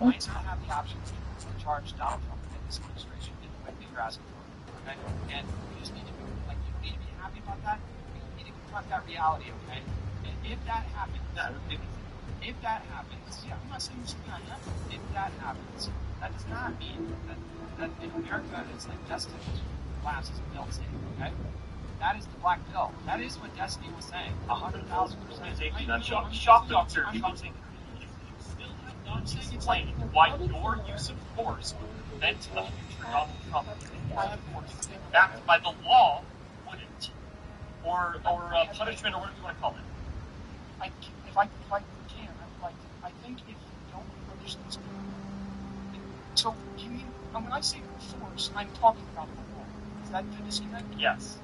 might not have the options to charge Donald Trump and this administration in the way that you're asking for. Okay? And you just need to be happy about that. You need to confront that reality, okay? And if that happens, yeah, I'm not saying this is not happen. If that happens, that does not mean that in America it's like destined to collapse as a failed state, okay? That is the black pill. That is what Destiny was saying. 100,000%. Shock doctor. You still have not explained why your use of force would prevent a future Donald Trump backed by the law wouldn't, or punishment, or whatever you want to call it. If I can, I think if you don't punish these people, so you mean when I say force, I'm talking about the law. Is that the disconnect? Yes.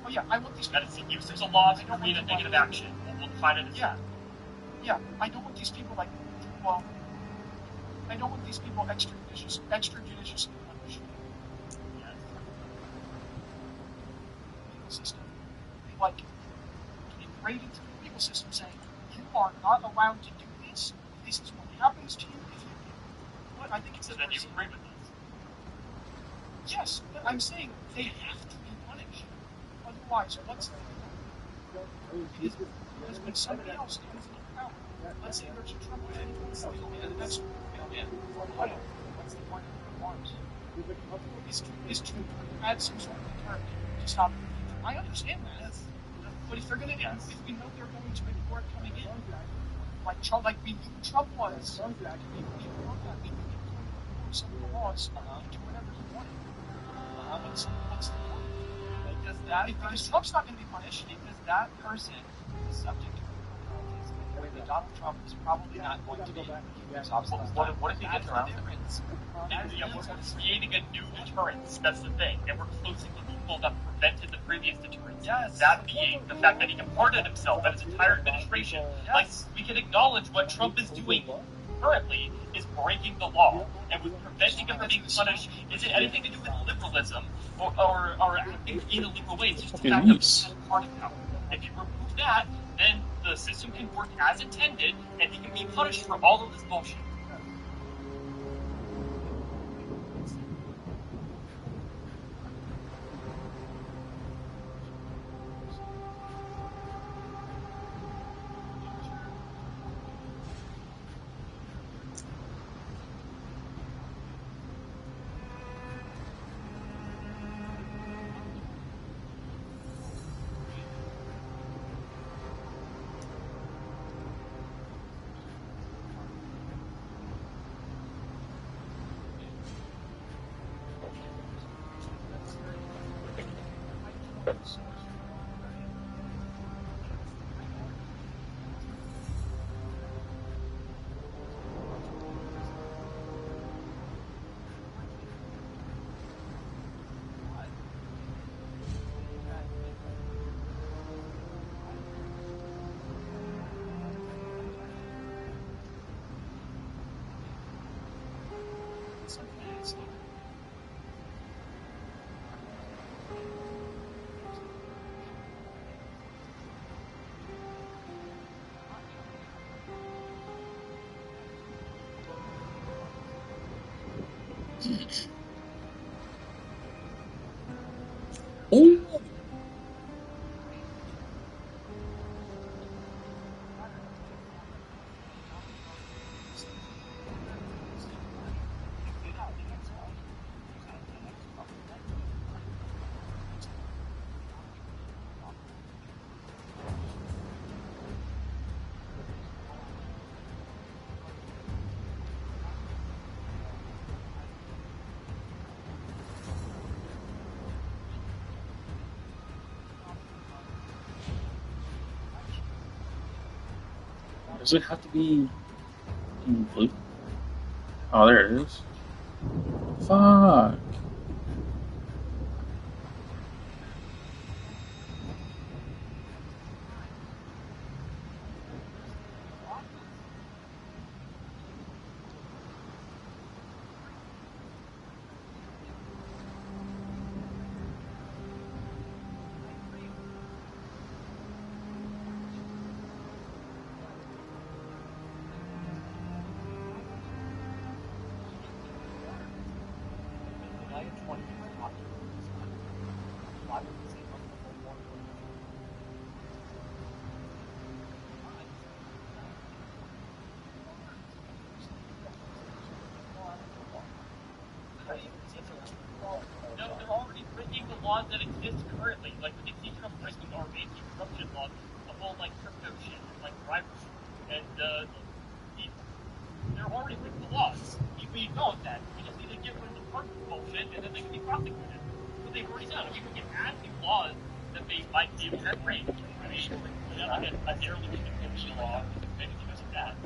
Oh yeah, I want these people. That is the use of the law to create a negative action. We'll define it as that. Yeah, I don't want these people I don't want these people extrajudiciously punished. Yes. Legal system. Like, integrated into the legal system saying, you are not allowed to do this. This is what happens to you if you do. What I think it's so then you agree with this? Yes, but I'm saying they have to be punished. Otherwise, what's the because when somebody else comes into power, let's say there's a Trump and the next what's the point of the reforms? Is to add some sort of deterrent to stop it. I understand that. But if they're going to, if we know they're going to ignore it coming in, like we knew Trump was, we knew he could ignore some of the laws to whatever he wanted. What's the point? Because Trump's not going to be punished because that person is subject to politics in a way that Donald Trump is probably not going to be. What if he gets around it? We're creating a new deterrence. That's the thing, and we're closing the loophole that prevented the previous deterrence. Yes. That being the fact that he imparted himself and his entire administration. Yes. Like, we can acknowledge what Trump is doing currently is breaking the law, and with preventing him from being punished isn't anything to do with liberalism or acting in illegal ways. Just the fact that he's part of power. If you remove that, then the system can work as intended, and he can be punished for all of this bullshit. Oh. Does it have to be in blue? Oh, there it is. Fuck. No, they're already breaking the laws that exist currently, like the anti-Trump breaking or anti-corruption laws, the whole like crypto shit, like bribery, and they're already breaking the laws. We know that. We just need to get rid of the first bullshit, and then they can be prosecuted. But they've already done. I mean, we can add new laws that they might give that range. I mean, like a narrowly conditional law, maybe things like that.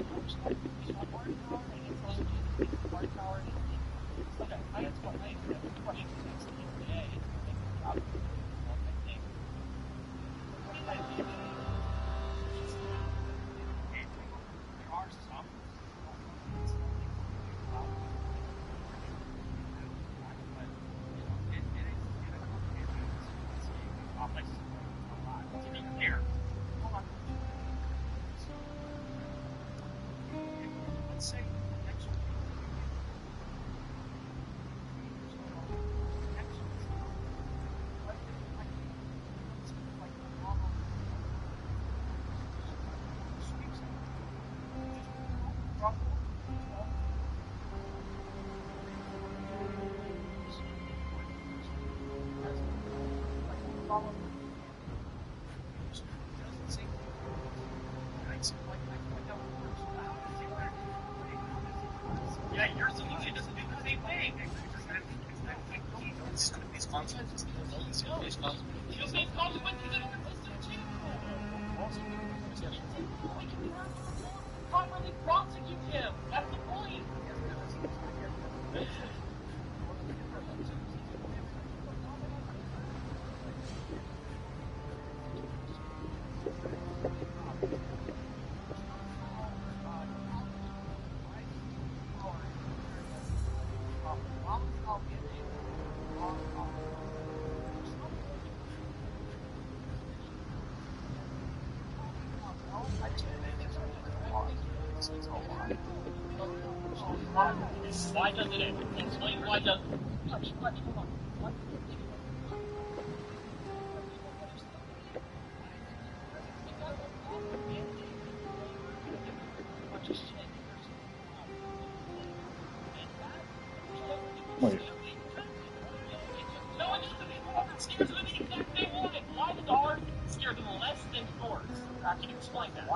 Yeah, your solution doesn't do the same thing. These consequences. You'll face consequences in your system too. Properly prosecute him. That's the point. Why doesn't it? Explain why doesn't it? Wait. No, it scares them the exact same way. Why does ours scare them less than yours? Can you explain that?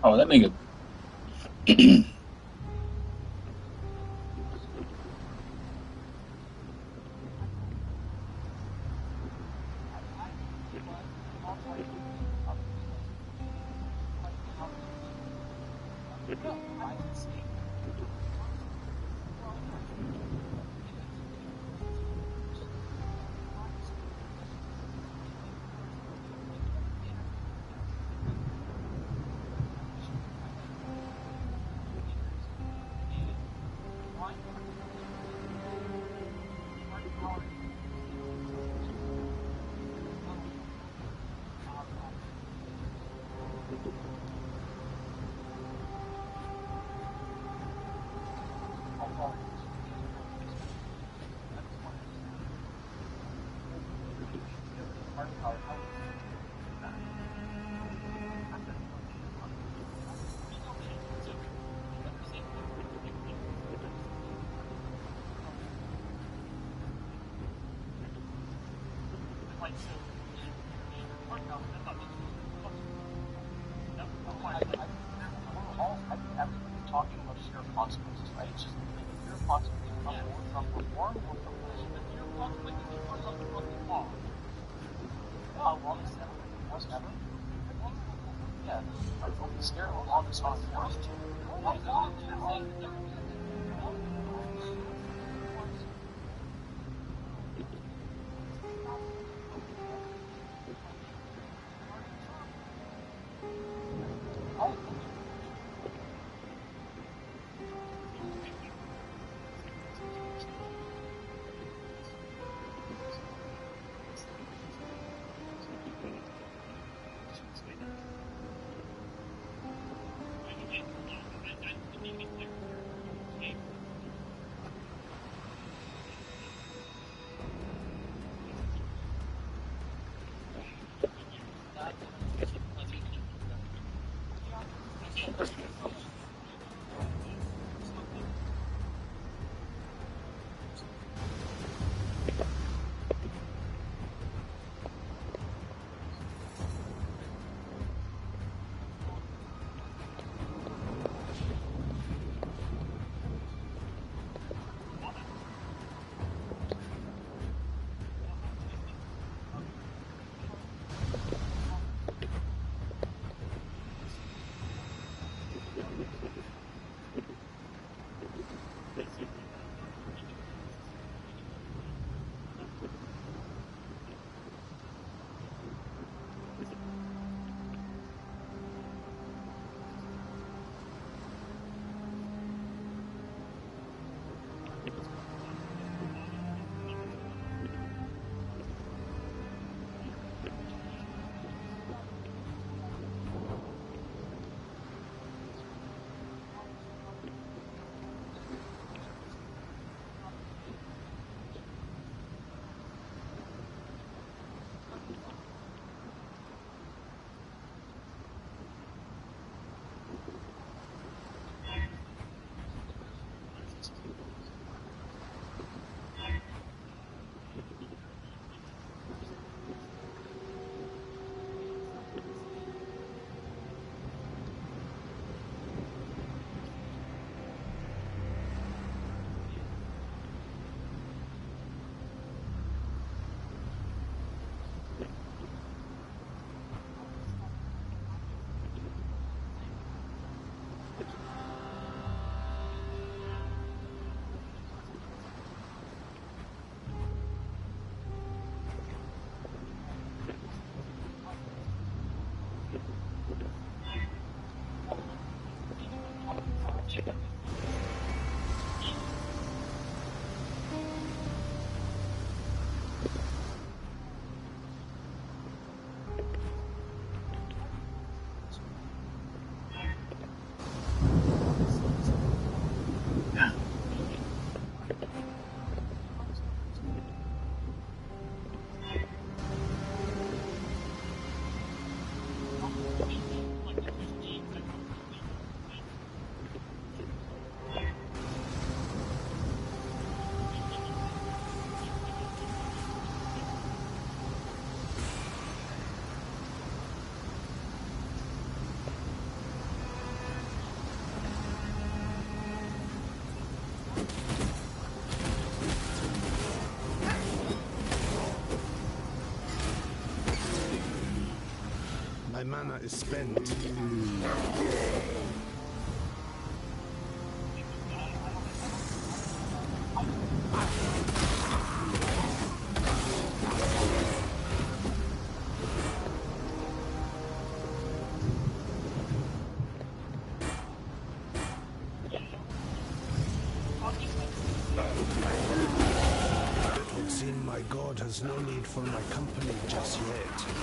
Oh, that nigga. Talking about fear of consequences, right? It's just like the fear of consequences come more from reform or from punishment. The fear of consequences is more from the law. How long is that enforced ever? Yeah, I'm scared of a law that's not enforced. mana is spent. It would seem my god has no need for my company just yet.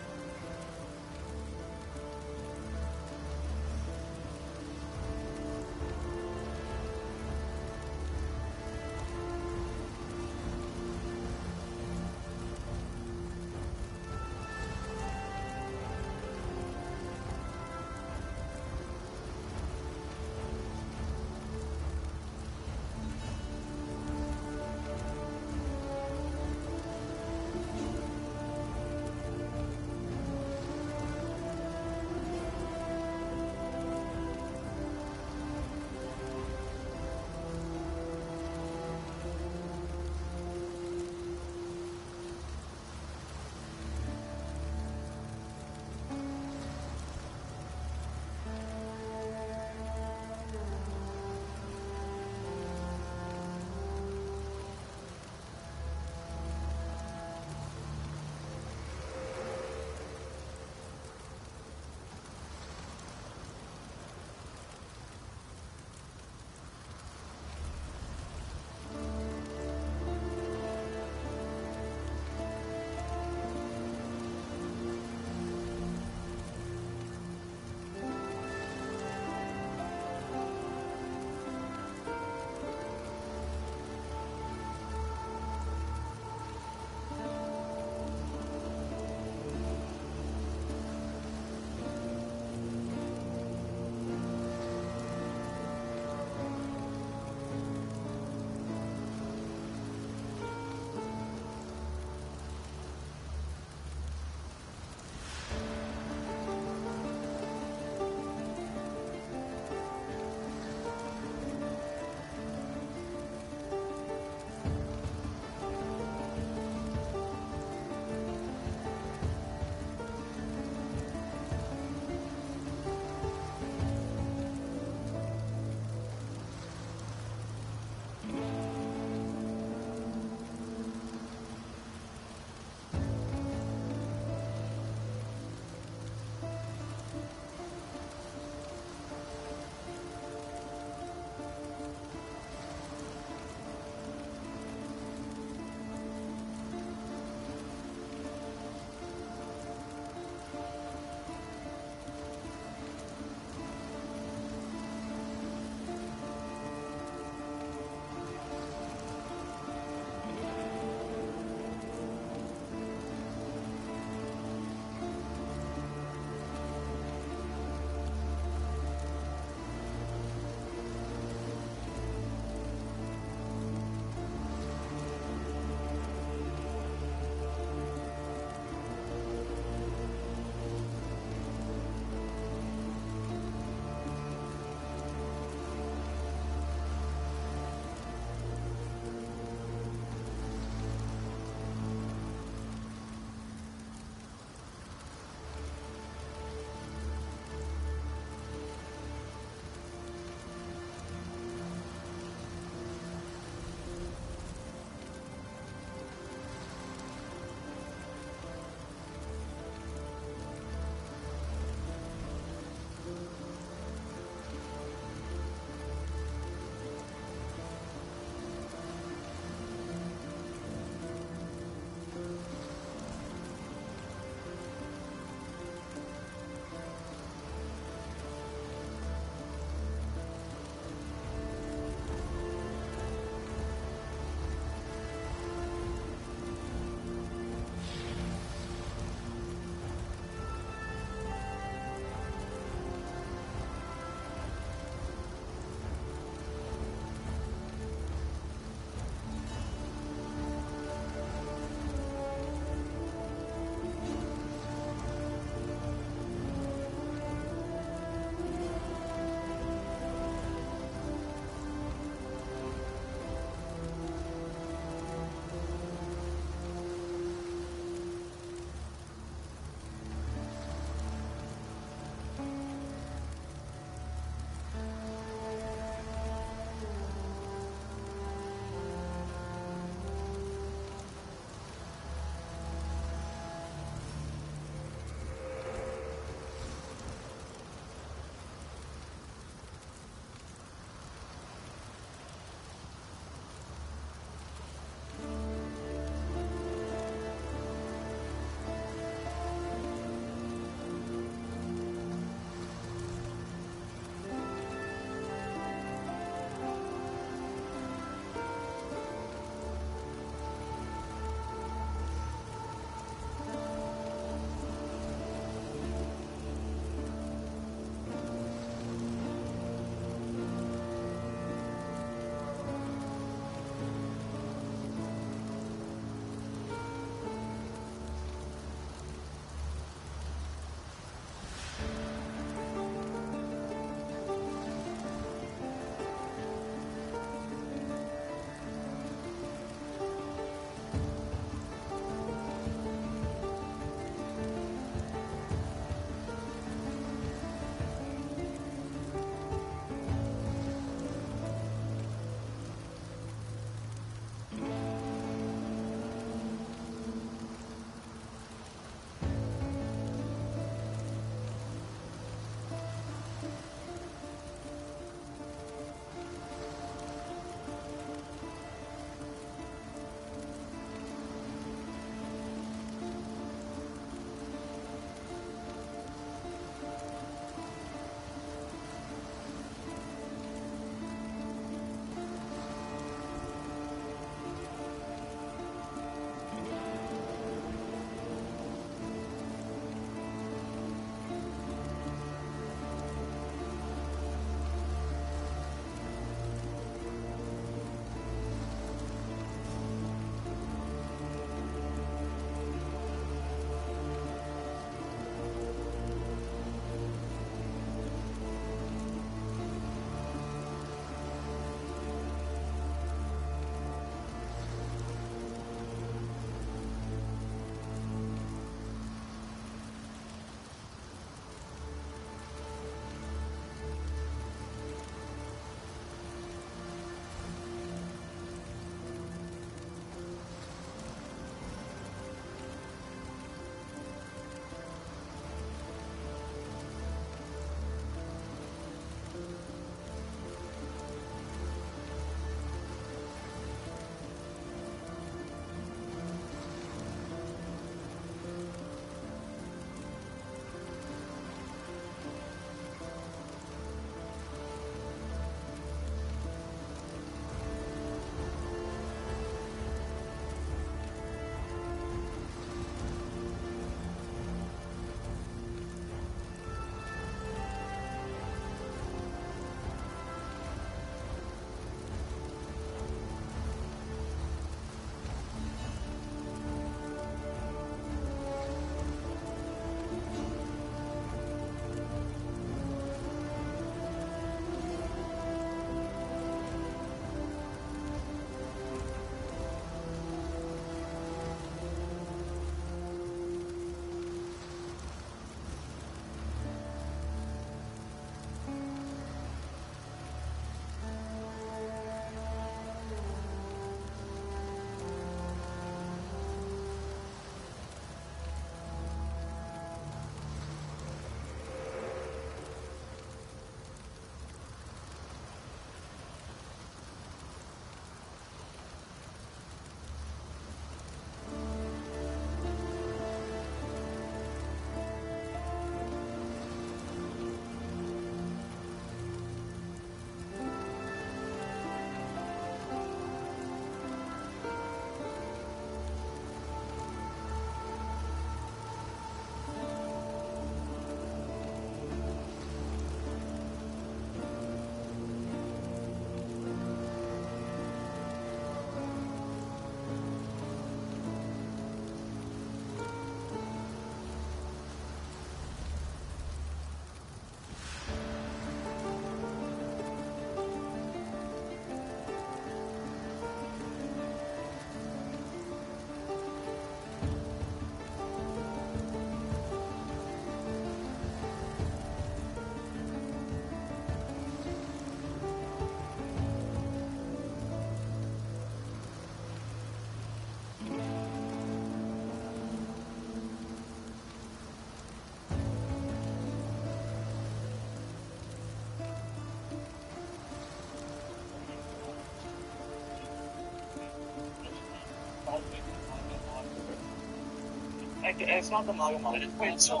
it's not the Mario model. Wait, so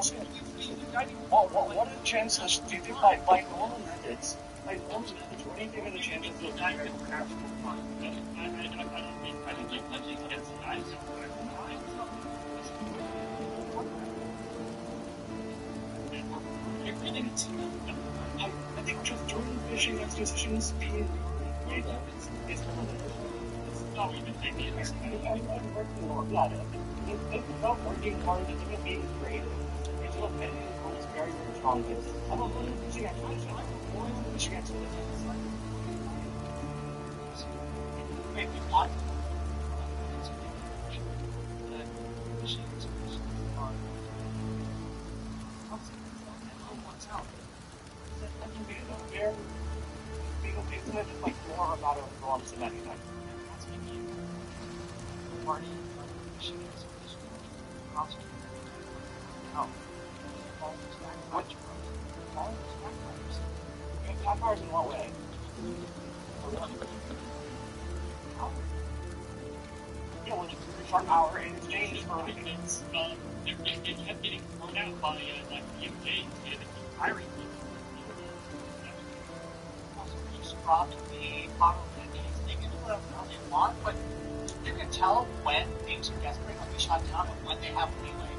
what are the chances? Do you think by normal methods, what do you think are the chances of I think just during fishing expeditions being made up is not even thinking. I'm working on that. It's not working hard, it's even being great. It's what many people is very, very strong. I don't know fishing expeditions. More than fishing expeditions. Maybe not. It's like more about our norms than anything. That's maybe party, fishing expedition, concert. No. What? Backfires in what way? Yeah, well, you sharp hour in exchange for because it kept getting thrown out by like the UK to hiring people. Dropped the auto menus. They can do whatever they want, but you can tell when things are desperate, like we shut down, and when they have leeway.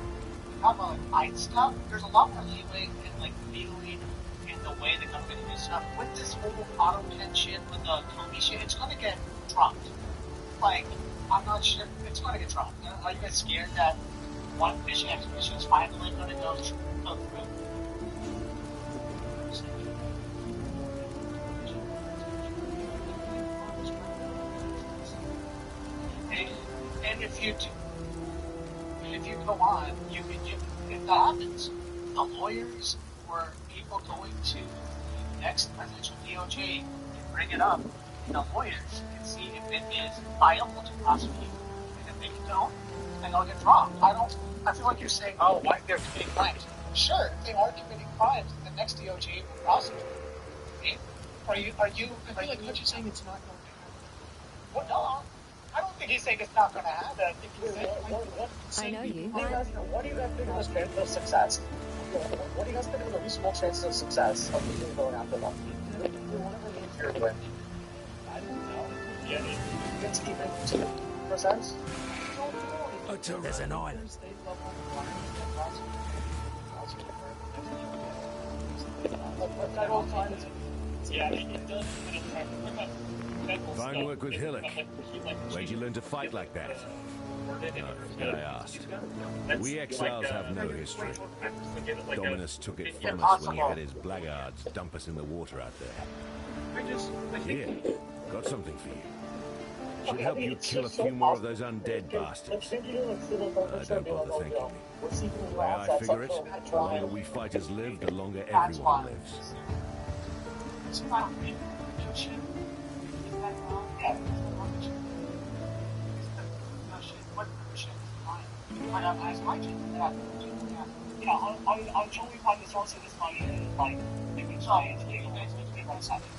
Talk about like light stuff. There's a lot more leeway in like legally in the way the government can do stuff. With this whole auto pen shit, with the Tommy shit, it's gonna get dropped. Like, I'm not sure it's gonna get dropped. Are you guys scared that one fishing expedition is finally gonna go through? And if you go on, if that happens, the lawyers or people going to the next presidential DOJ can bring it up, and the lawyers can see if it is viable to prosecute. And if they don't, then they'll get dropped. I feel like you're saying, oh, why they're committing crimes. Sure, if they are committing crimes, the next DOJ will prosecute. I feel like what you're saying, it's not going to happen. Well, no. I don't think he's saying it's not going to happen. I think he's saying, I know you. What do you guys think of the chances of success? What do you guys think of the reasonable chances of success of people going after them? Whatever they interfere with. I don't know. Yeah, it's even 2%. There's an island. Yeah, it does. Fine work with Hillock. Where'd you learn to fight like that? I asked. We exiles have no history. Dominus took it from us when he had his blackguards dump us in the water out there. Here, got something for you. Should help you kill a few more of those undead bastards. Don't bother thanking me. The way I figure it, the longer we fighters live, the longer everyone lives. I'll totally find the source of this money and like if we try and take it next week on Saturday.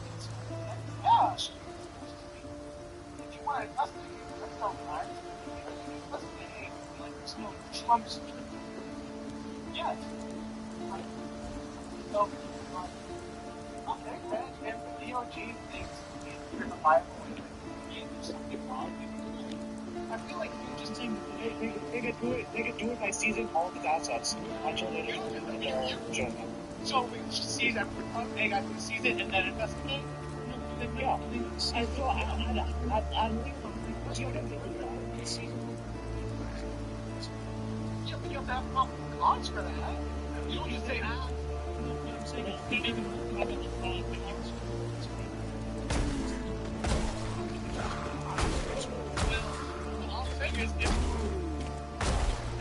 Yeah, sure. If you want to investigate, that's no crime. Investigate, like there's no Trump's. Yeah. So, okay, and the DOJ thinks you're the Bible and there's something wrong. I feel like you just think they could do it by seizing all of his assets until they do it. So we should seize everything. They got to seize it and then investigate. Yeah. And so I think you have to do that. You have to have proper cause for that. You don't just say, I'm saying you can't even have it defined. Is if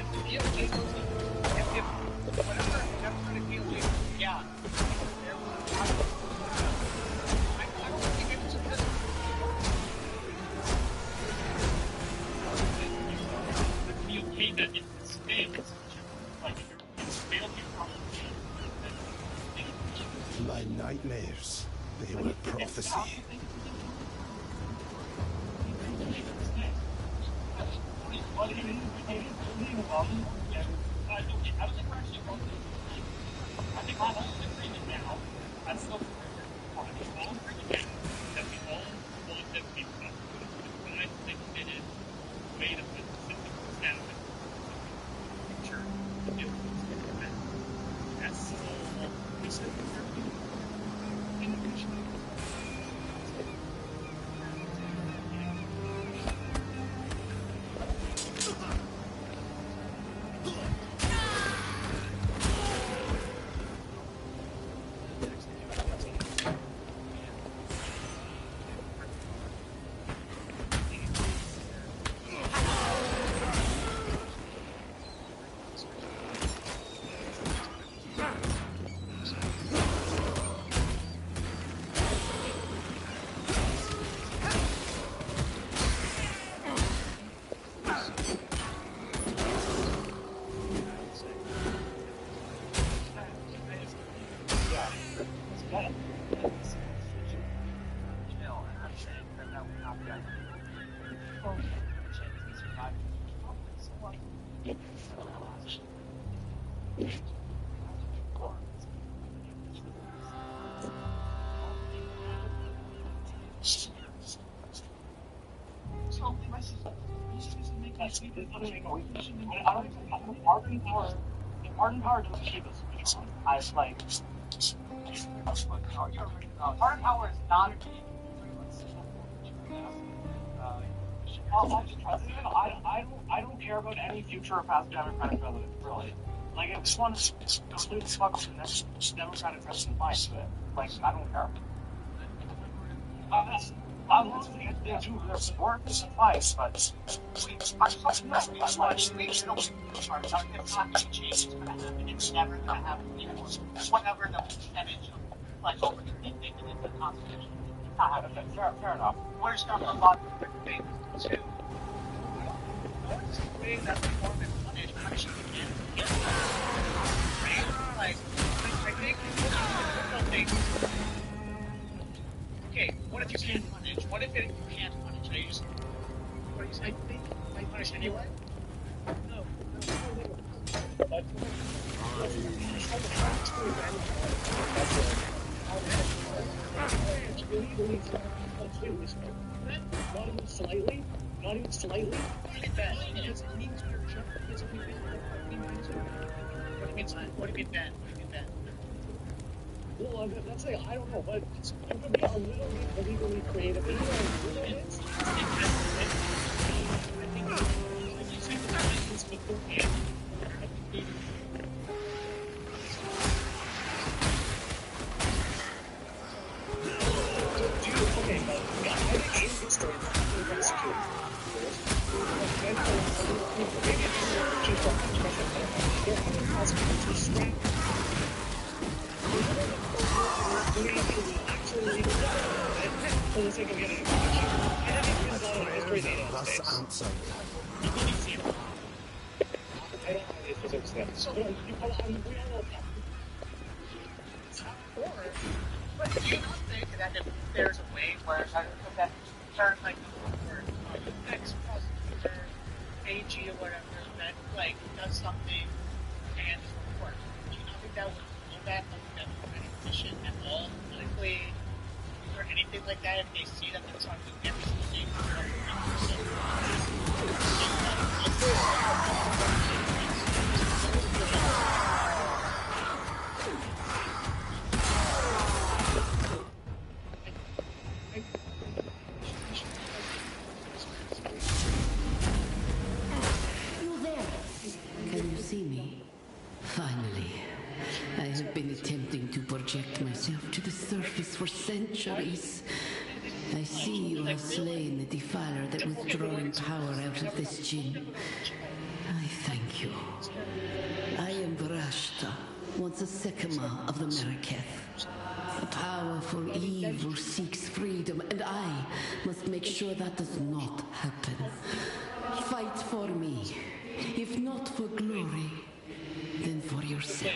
the DOJ goes if whatever Democratic DOJ, yeah, I don't think it was a president. The DOJ that it's failed, like it's failed you. My nightmares, they were prophecy. Arden Power doesn't keep us. I like. Arden Power is not a key. I don't care about any future or past Democratic president, really. Like, if this one completely fucks the next Democratic president, fine to it. Like, I don't care. I'm listening to their support and advice, but it's not going to change. It's going to happen. It's never going to happen anymore. Whatever the percentage of, like, overturning things in the Constitution. Fair enough. We're just going to have a lot of things, too. That's the form of punishment again. Like, I think okay, what if you can't punish? What if you can't punish? Are you just, what do you say? I punish anyway? No. Not even slightly. What do you mean bad? Well, that's like, I don't know, but it's going to be a little bit illegally creative. I think but do you not think that if there's a way where that certain like next prosecutor, AG or whatever, that like does something and is report, do you not think that would pull back on the Democratic position at all politically or anything like that if they see that they're trying to do everything? Myself to the surface for centuries. I see you have slain the defiler that was drawing power out of this djinn. I thank you. I am Varashta, once a Sekema of the Maraketh. A powerful evil seeks freedom, and I must make sure that does not happen. Fight for me. If not for glory, then for yourself.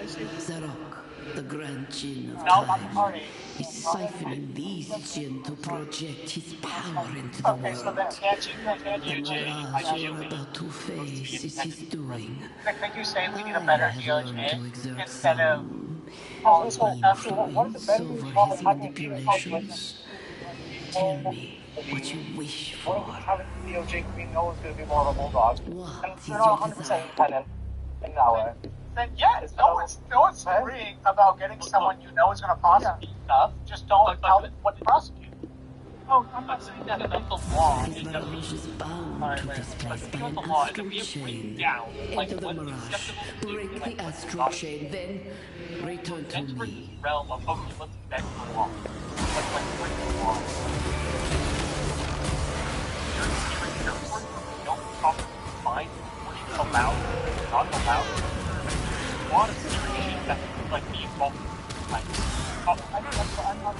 Zarok, the Grand Djinn of Time, is siphoning these djinn to project his power into the world. The mirage you're about to face is his doing. Could you say we need a better DOJ instead of influence over his manipulations? Tell me what you wish for. having the DOJ we know is going to be more of a bulldog? What is They're not your 100% desire? independent in that way. Then yes, no one's agreeing about getting someone you know is going to prosecute stuff. Just don't tell them what to prosecute. Oh, I'm not saying that about the law. His mirage is bound to this place by an The law is astral to be chain. down. Like Enter the what mirage, break the astral chain, then return to me. realm of okay, let's bend the law. Let's break the law. Don't talk fine. Allowed, not allowed. A lot of situations that like the involved like I'm not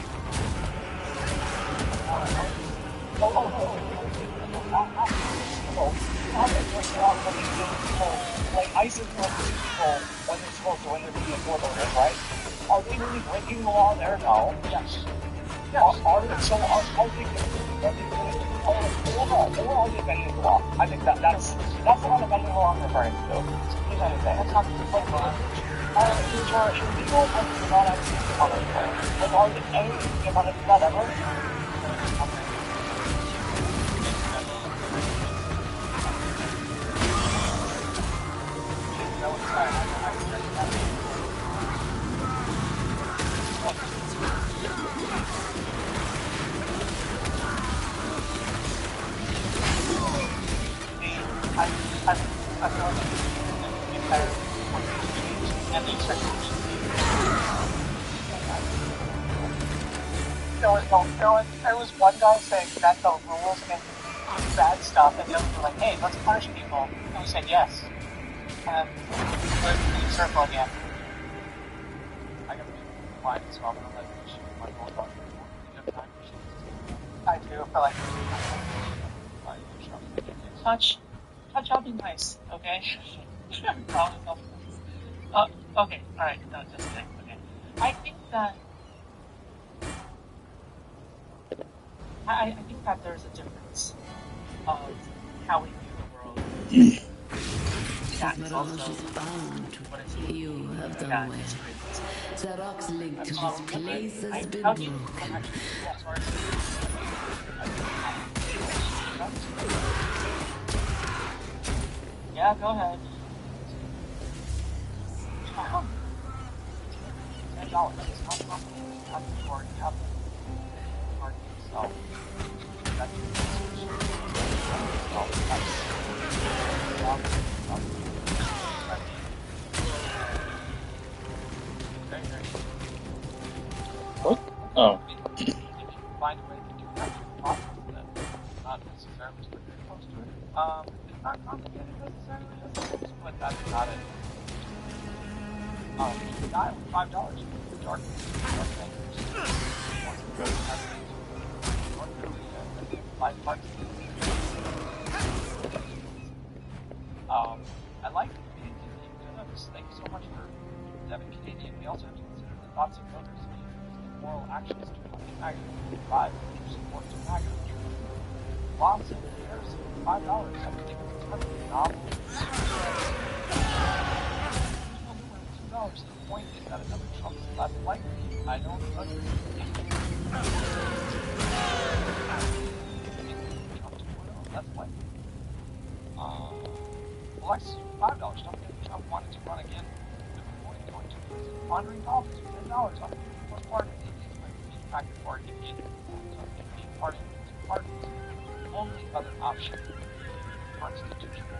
like ISIS wants people when they're supposed to, when they're being court orders, right? Are they really breaking the law there? No. Yes. Yes. Are they? So are they? they were already bending the law. I think that's the kind of bending the law I'm referring to. Here's anything. That's not like which are illegal and do not actually be punished for. Like, are they anything to get punished for that ever? I feel like the entire and the expectation. There was one guy saying that the rules and bad stuff, and the others were like, "Hey, let's punish people," and we said yes. And we're in the circle again. I gotta be quiet, so I'm gonna let you shoot my phone off. I do feel like touch, I'll be nice, okay? Promise I'll be nice. Okay, alright, no, just kidding, okay. I think that there's a difference of how we view the world. That is also what it's you have done well. Zarok's link to this place has been broken. Yeah, go ahead. $10. It's not already happened. Already itself. That's what? Oh. If you find a way to do that, you're possible then. Not necessarily to get close to it. It's not complicated necessarily, but that's not it. Dial $5. Dark life parts. I like being Canadian. Thank you so much for having Canadian. We also have to consider the thoughts of voters. Moral actions to MAGA. 5 support to MAGA. Lots of comparison. $5. I think it's a novel. $2. The point is that another Trump's less likely. I don't agree. Less likely. Alex, $5. Don't think Trump wanted to run again. Pondering politics for $10 on the first part of the factor for it. Party parties. Only other option. Constitutional.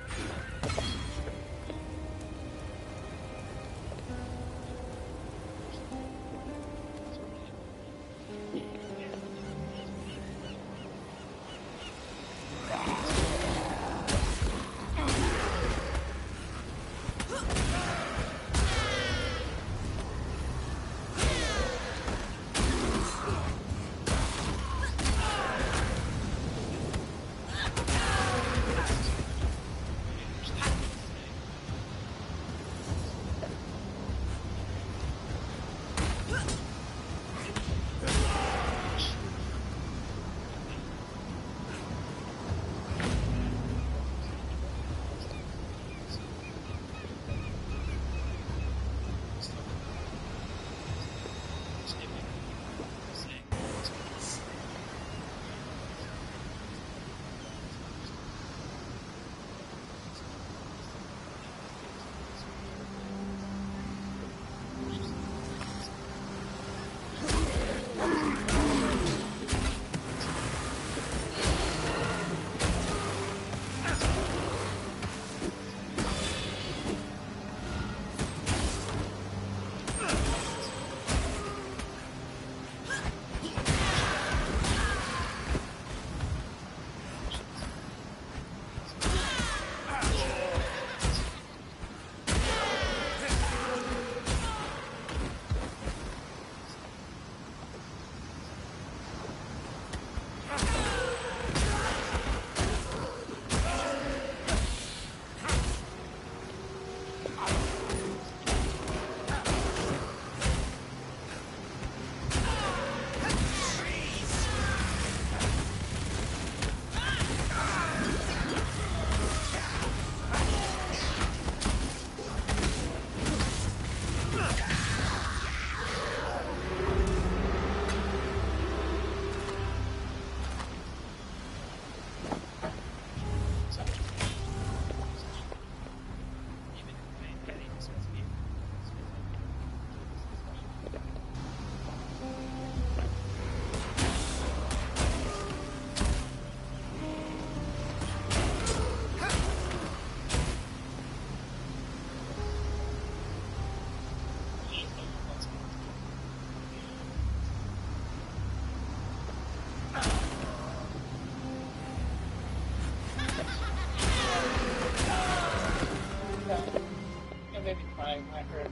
I heard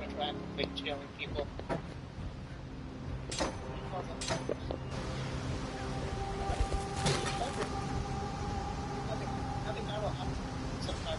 retroactively jailing people. Nothing bad will happen except 5%.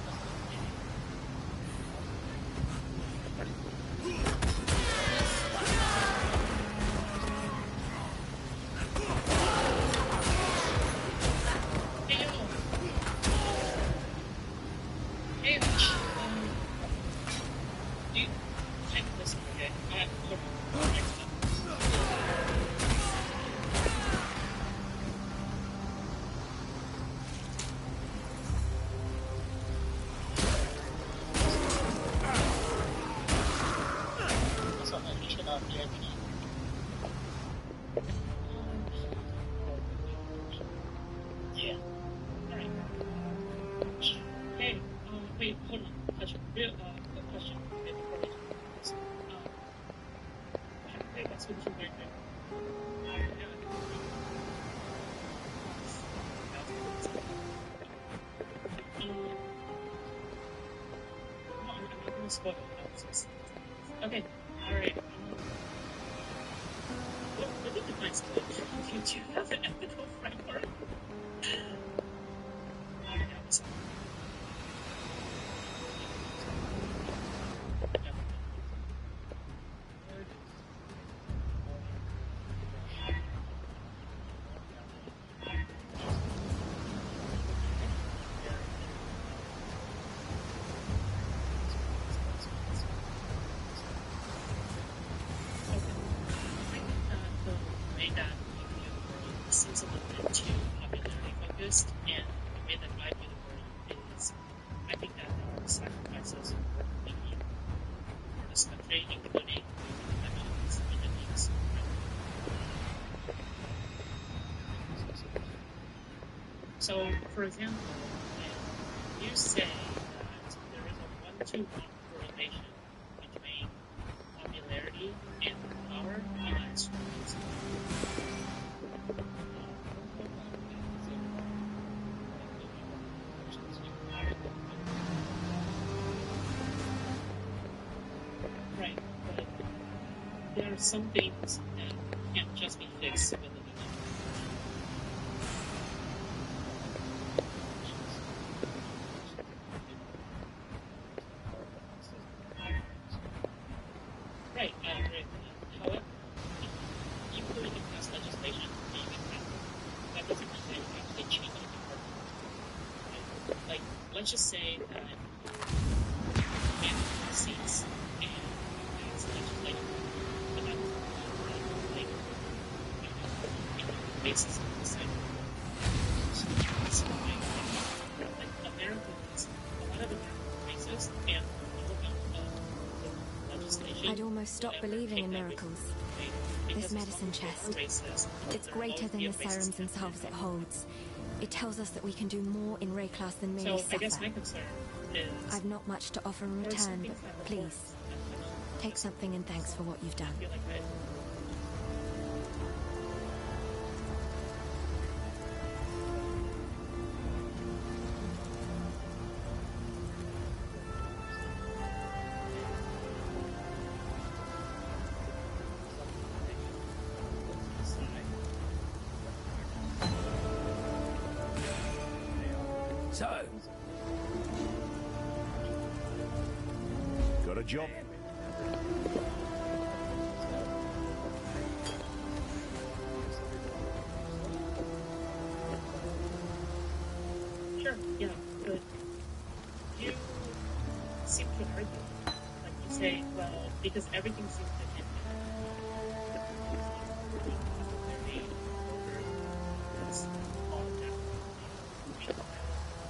Yeah. Alright. Hey, wait, hold on. Question. A question. Okay, before we do this. Hey, that's what you might no, I'm not gonna spoil it. Okay, alright. What did you define spoil? Do you have an ethical framework? Seems a little bit too popularity focused, and the way that I view the world is, I think that there are sacrifices for making for this country, including emissions and the needs. So, for example, if you say that there is a 1-to-1 correlation between popularity and power, that's right, but there are some things that can't just be fixed with a new right, I agree with that. However, even though you can pass legislation, that doesn't mean that you actually change anything for it. Right? Like, let's just say that man seats and pass legislation about like basis of the site. So like Americans, a lot of Americans are racist, and when you look at the legislation, I'd almost stopped believing in miracles. This medicine chest, it's greater than the serums themselves it holds. It tells us that we can do more in Ray class than merely suffer. I guess my concern is... I've not much to offer in return, but please, take something and thanks for what you've done. I feel like So, got a job? Sure, yeah, but you seem to argue. Like you say, well, because everything seems to hit all of that.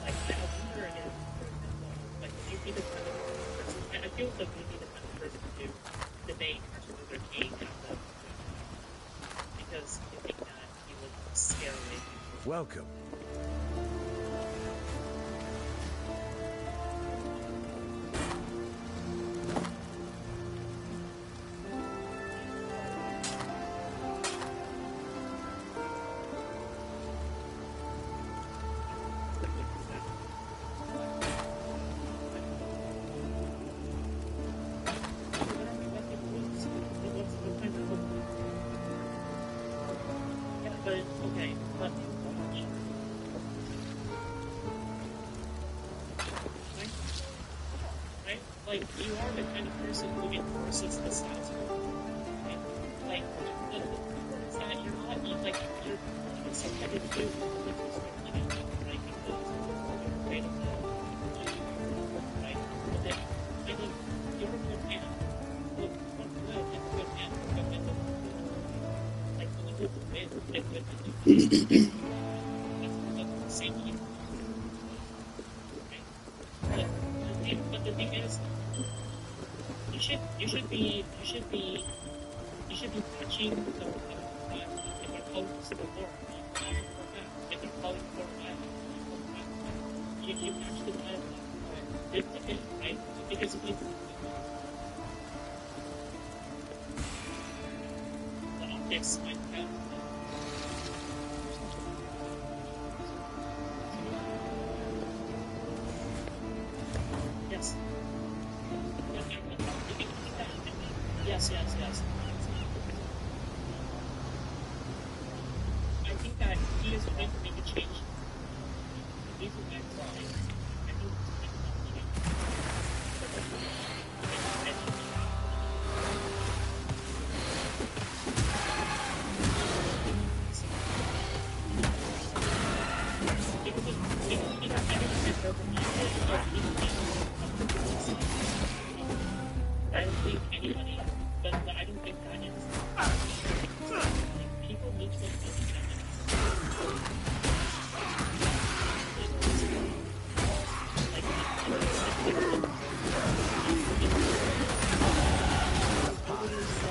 Like, I wonder if, for example, like, would you be the kind of person, I feel like you'd be the kind of person to debate Martin Luther King at the because you think that he would scare away people. Welcome. like, you are the kind of person who enforces the status quo, right? Like, the problem is that you're not, you're sometimes you do with respect to it, right? Because you're afraid of the right? But then, kind of, you're a good man. Look, one good and good man, good men don't do it. Like, when you go to win, and good men do it. That's the same evil. But the thing is, you should be watching the if they're calling for civil war, if they're calling for you match the dialogue bit to bit, right? Because if you the optics might have yes. Yes. I think that he is trying to make a change. These are my thoughts. I think I don't think anybody, but I don't think that is. People need to understand.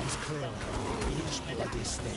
It's clear. Each bloody step.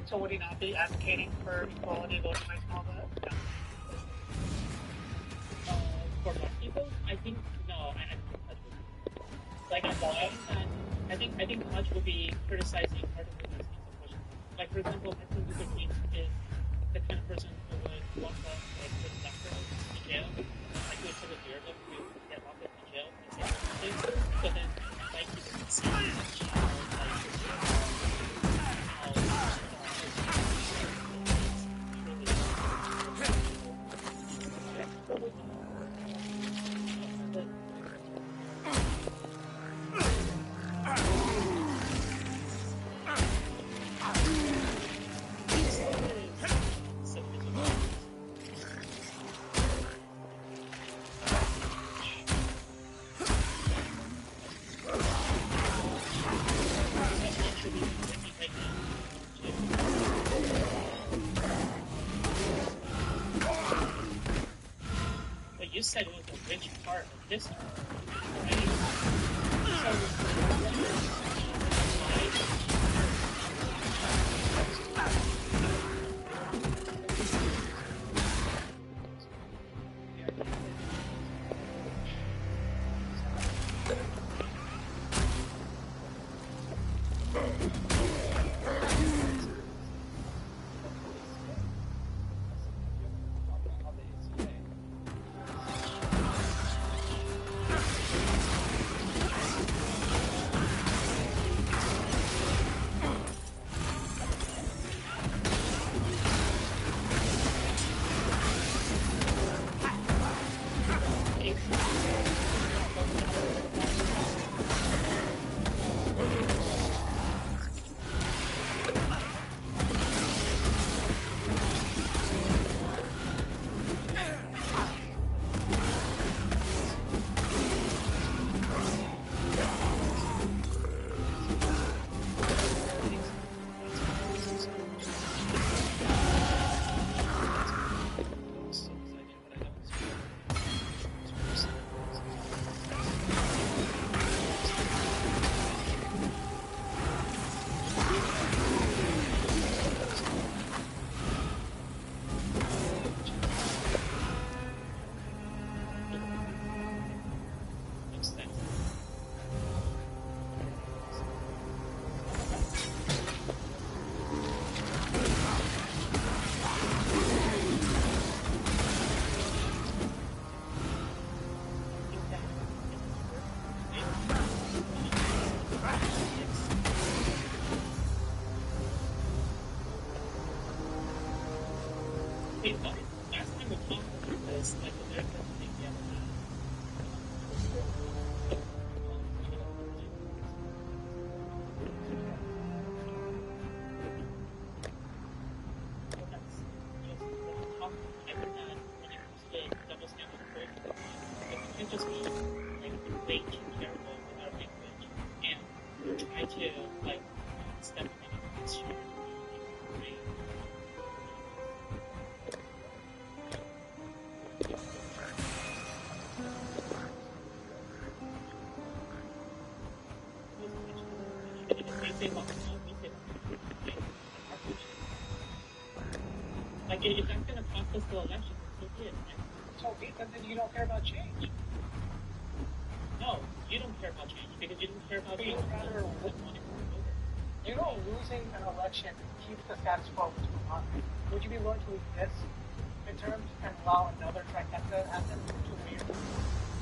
So would he not be advocating for equality, voting rights, and all that? No. For black people, I think no. I don't think Hutch would. Like on the other hand, I think Hutch would be criticizing part of the question. Like for example, Martin Luther King is the kind of person who would walk up like with doctors in jail, like would put a beard up to get locked up in jail and say something. But then like he doesn't see you said it was a rich part of history. Right? So, it's like they're thing the other night. You can't just be like way too careful with our language and try to like step in against you. Like if that's gonna cost us the election, so be it. So then you don't care about change. No, you don't care about change because you don't care about change. You know, losing an election keeps the status quo to a month. Would you be willing to lose this midterms and allow another trifecta to happen in 2 years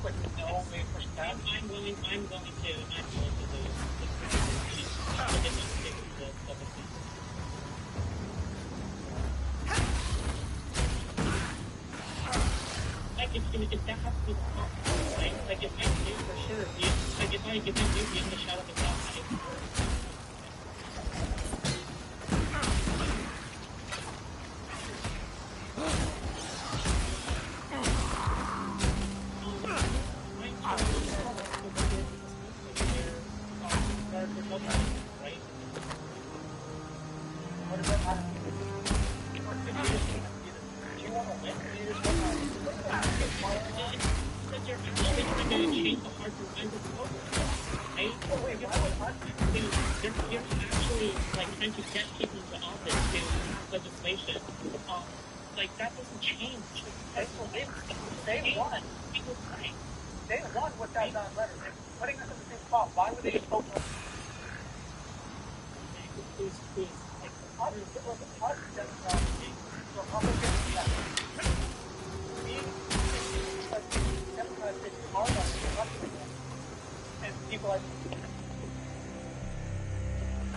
with no way of pushing back? I'm willing to lose this. Like if that has to be the top, right? Like if I do for sure, like if I do beyond the shadow of the doubt,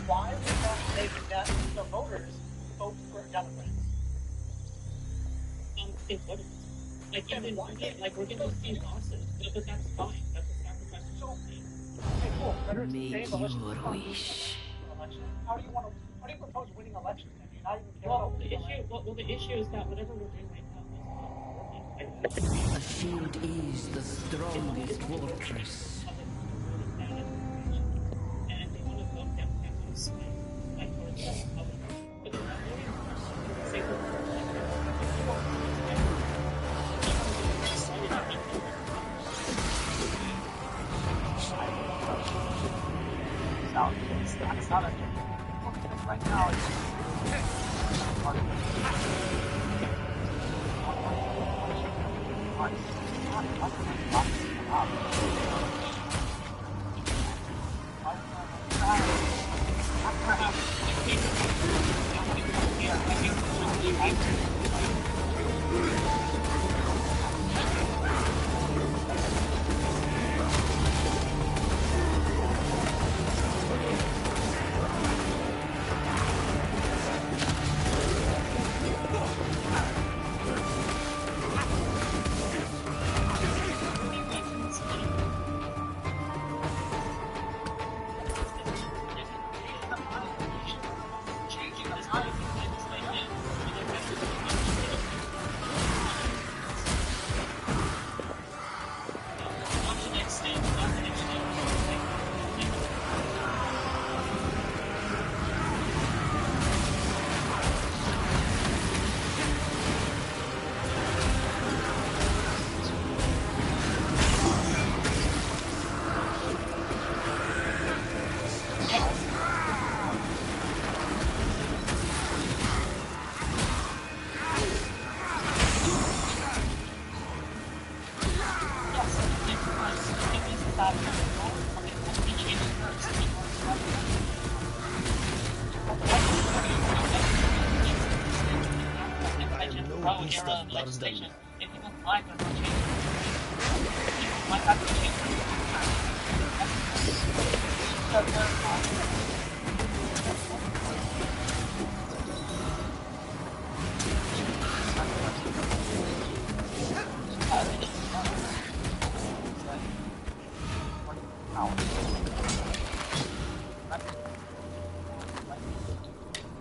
why would not make that the voters vote for Democrats? It's what it is. Like we're gonna see losses, but that's fine. That's a sacrifice. Okay, cool. Better Make save election. your wish. How do you propose winning elections then? You're not even the issue is that whatever we're doing right now is not working. A shield is the strongest fortress. And they want to vote Democrats like towards the Republicans. But they're not doing It's not a right now.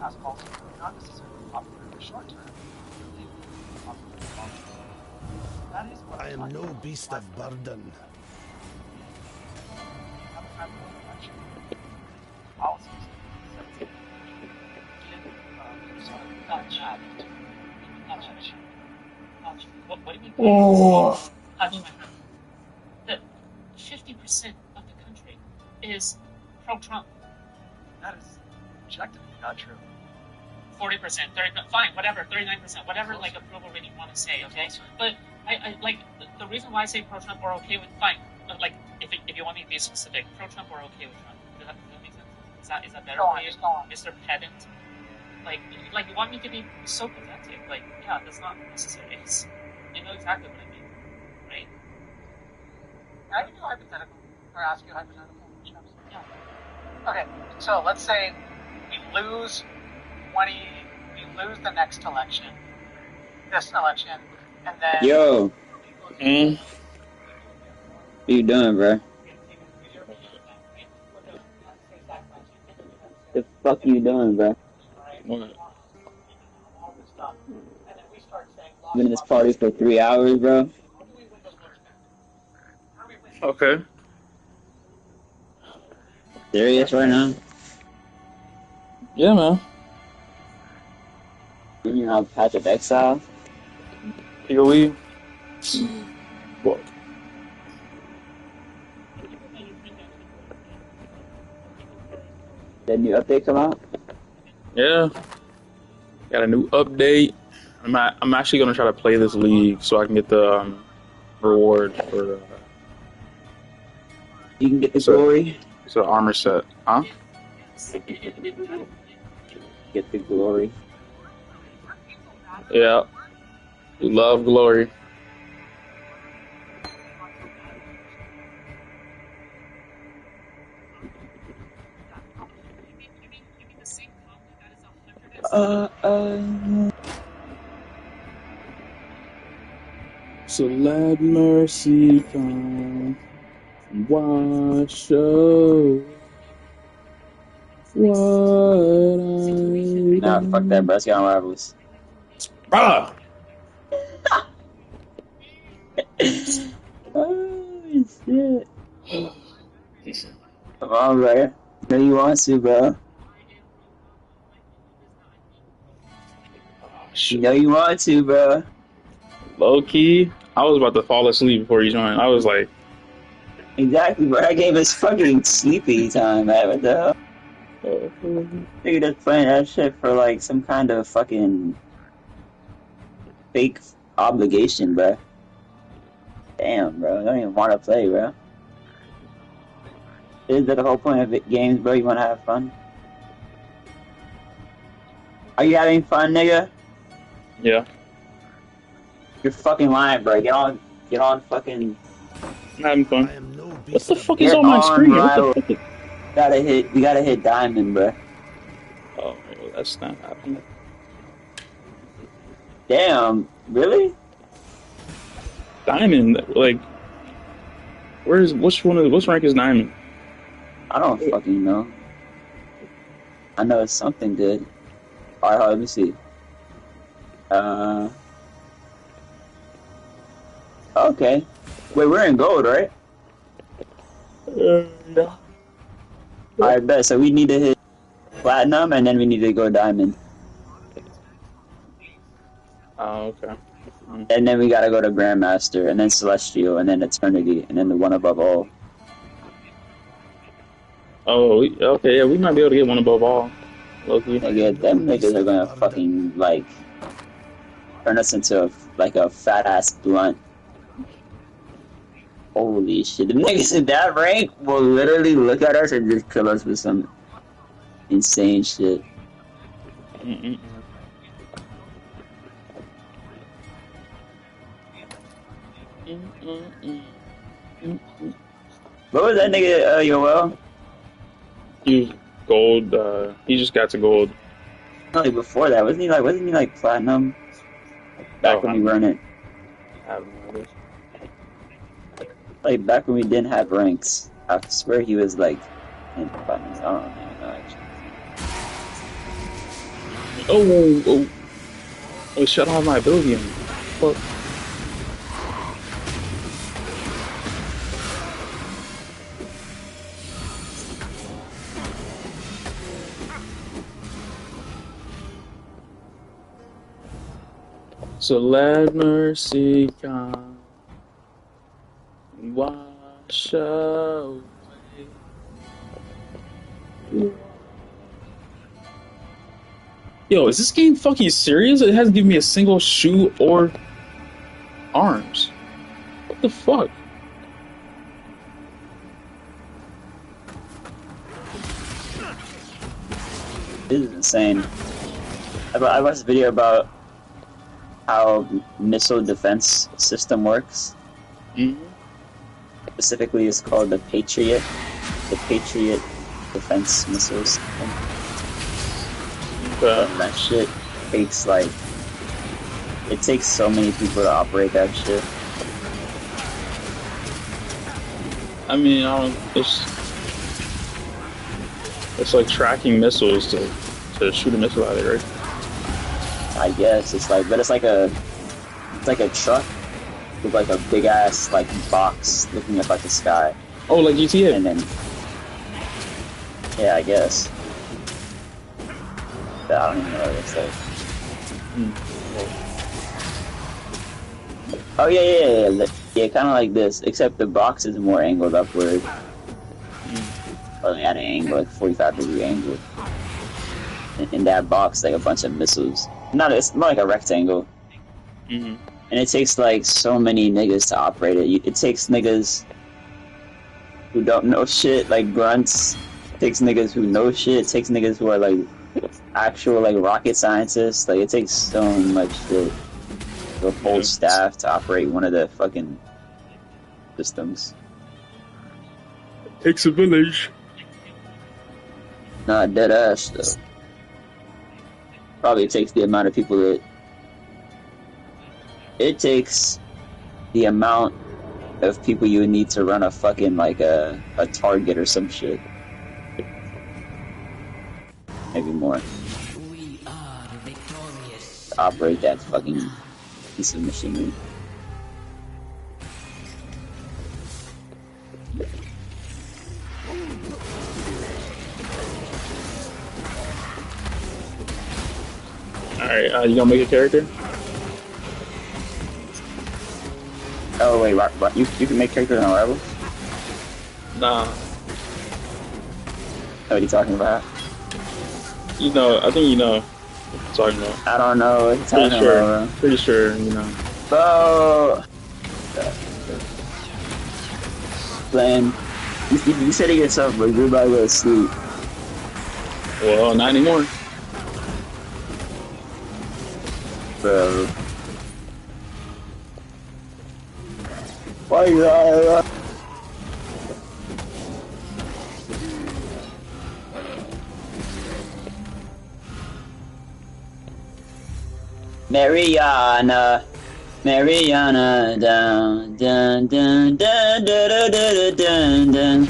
basketballs are not necessarily popular in the short term, but they will be popular in the long term. That is what I am no beast of burden. Policies. What do you mean? Oh. My friend. The 50% of the country is pro-Trump. That is objectively not true. 40%, 30%, fine, whatever, 39%, whatever like approval rating you want to say, okay? But I like the reason why I say pro-Trump or okay with fine, but like if you want me to be specific, pro-Trump or okay with Trump, does that make sense? Is that better for you, Mr. Pedant? Like you want me to be so pedantic? Like yeah, that's not necessary. You know exactly what I mean, right? I can do hypothetical or ask you a hypothetical. Yeah. Okay, so let's say we lose the next election, this election, and then... Yo. What you doing, bro? The fuck you doing, bro? What? Been in this party for 3 hours, bro. Okay. Serious right now? Yeah, man. You know Path of Exile? POE. What? That new update come out? Yeah. Got a new update. I'm actually gonna try to play this league so I can get the reward for. You can get the glory. It's an armor set, huh? Get the glory. Yeah. We love glory. So let mercy come, wash over what I Nah, fuck that, bro. Let's get on Rivals. Ah! Oh, shit. Come on, bro. No, you want to, bro. You know you want to, bro. Low key, I was about to fall asleep before you joined. I was like, exactly, bro. I gave us fucking sleepy time, man. What the hell? Nigga just playing that shit for like some kind of fucking fake obligation, bro. Damn, bro. I don't even want to play, bro. Is that the whole point of it, games, bro? You want to have fun? Are you having fun, nigga? Yeah. You're fucking lying, bro. Get on fucking... I'm having fun. What the fuck is on my screen? What the fuck? We gotta hit diamond, bro. Oh, that's not happening. Damn, really? Diamond, like, which rank is diamond? I don't fucking know. I know it's something good. Alright, let me see. Okay. Wait, we're in gold, right? Yeah. Alright, bet. So we need to hit platinum, and then we need to go diamond. Oh, okay. And then we gotta go to Grandmaster, and then Celestial, and then Eternity, and then the one above all. Oh, okay, yeah, we might be able to get one above all. Loki. Nigga, them niggas are gonna fucking, like, turn us into, a fat-ass blunt. Holy shit, the niggas in that rank will literally look at us and just kill us with some insane shit. What was that nigga, Yoel? He was gold, he just got to gold. No, like before that, wasn't he like platinum? Back when we weren't it. I have no idea. Like back when we didn't have ranks. I swear he was like in platinum. I don't even know actually. Oh, it shut off my ability. Fuck. So let mercy come, wash away. Yo, is this game fucking serious? It hasn't given me a single shoe or arms. What the fuck? This is insane. I watched a video about how missile defense system works. Mm-hmm. Specifically, it's called the Patriot defense missile system. Okay. And that shit takes like, it takes so many people to operate that shit. I mean, it's like tracking missiles to shoot a missile at it, right? I guess it's like, but it's like a truck with like a big ass like box looking up at the sky. Oh, like GTA. And then, yeah, I guess. But I don't even know what it's like. Oh yeah, kind of like this, except the box is more angled upward. Or like at an angle, like 45-degree angle. In that box, like a bunch of missiles. It's more like a rectangle. Mm-hmm. And it takes like so many niggas to operate it. It takes niggas who don't know shit, like grunts. It takes niggas who know shit. It takes niggas who are like actual like rocket scientists. Like it takes so much shit. The whole staff to operate one of the fucking systems. It takes a village. Not dead ass though. Probably takes the amount of people that it takes the amount of people you would need to run a fucking like a target or some shit. Maybe more. We are victorious. To operate that fucking piece of machinery. Alright, you gonna make a character? Oh wait, what? You can make characters on Rivals? Nah. What are you talking about? You know, I think you know what I'm talking about. I don't know what you're talking about. Pretty sure, you know. Bro! Glenn, you said it yourself, but you're about to go to sleep. Well, not anymore. Bro. Why you lying? Mariana, dun dun dun dun dun dun dun dun dun.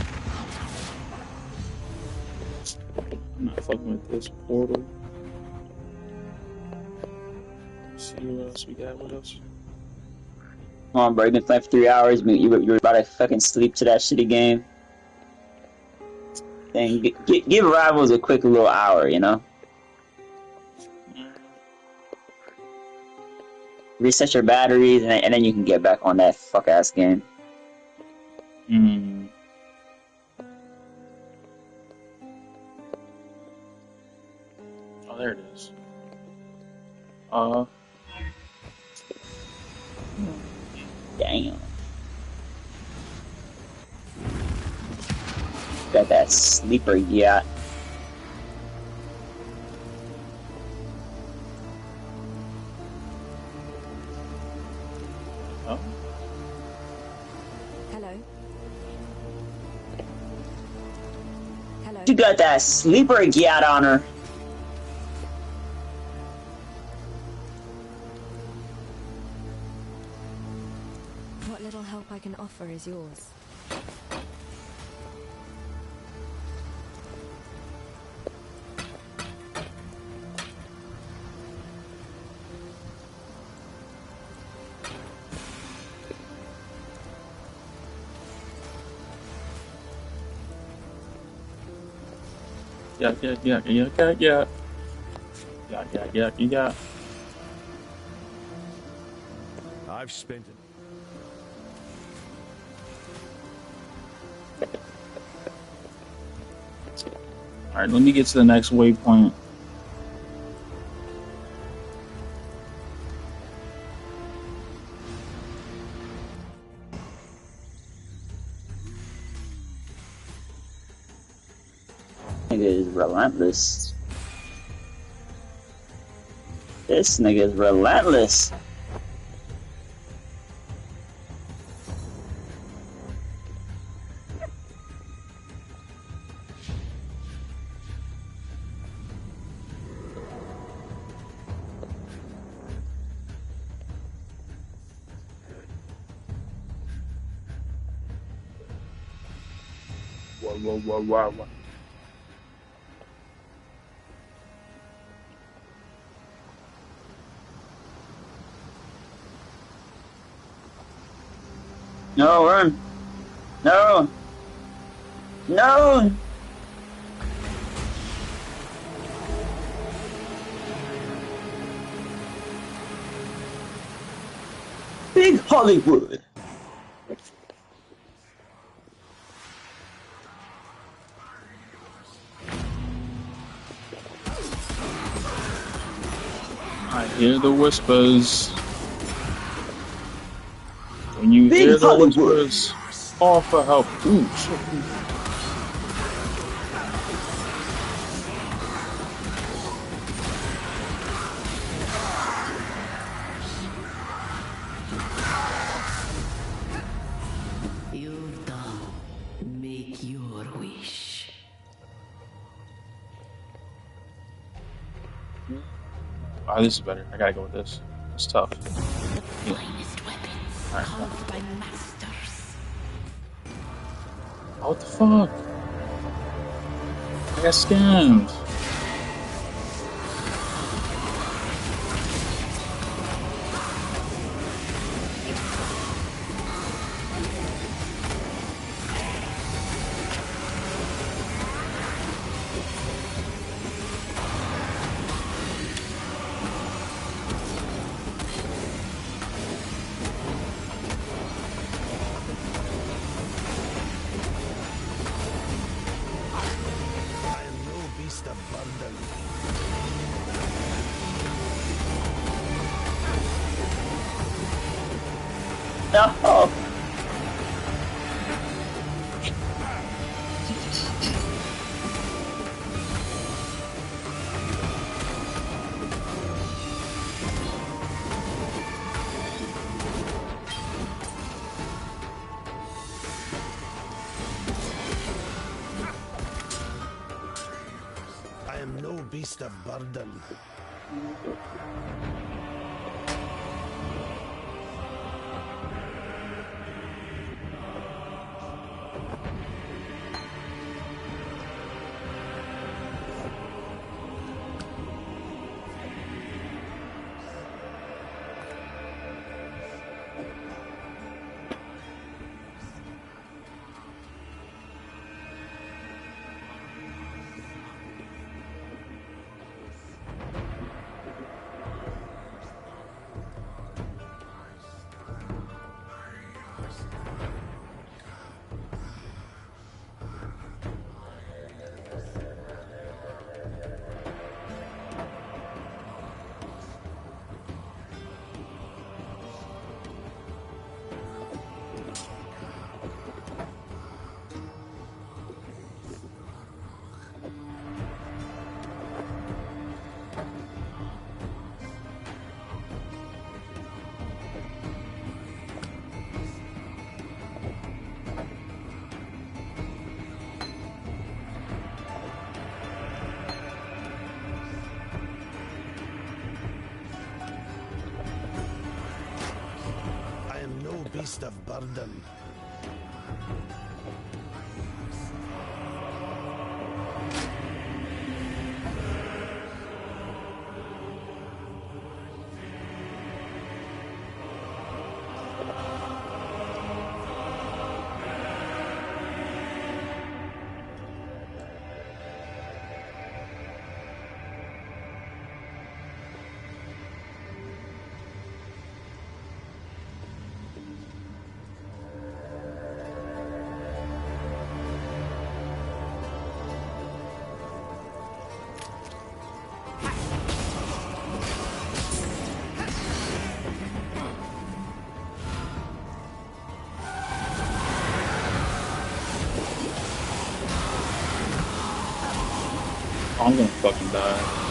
I'm not fucking with this portal. Let's see what else we got. What else? Come on, bro. You've been playing for 3 hours. You were about to fucking sleep to that shitty game. Then give Rivals a quick little hour, you know? Reset your batteries, and then you can get back on that fuck-ass game. Hmm. Oh, there it is. Damn. Got that sleeper yacht. Oh. Hello. Hello. You got that sleeper yacht on her. What little help I can offer is yours. Yeah, yeah, yeah, yeah, yeah, yeah. Yeah, yeah, yeah, yeah. I've spent it. Alright, let me get to the next waypoint. Nigga is relentless. This nigga is relentless. Whoa, whoa, whoa, whoa, whoa. No, run. No. No. Big Hollywood. I hear the whispers. When you Big hear the Hollywood. whispers, call for help. Ooh, shit. You've done. Make your wish. Oh, this is better. I gotta go with this. It's tough. Yeah. Finest weapons Alright, carved by masters. oh, what the fuck? I got scammed. I am no beast of burden. No. I am no beast of burden. I am no beast of burden. Oh, I'm gonna fucking die.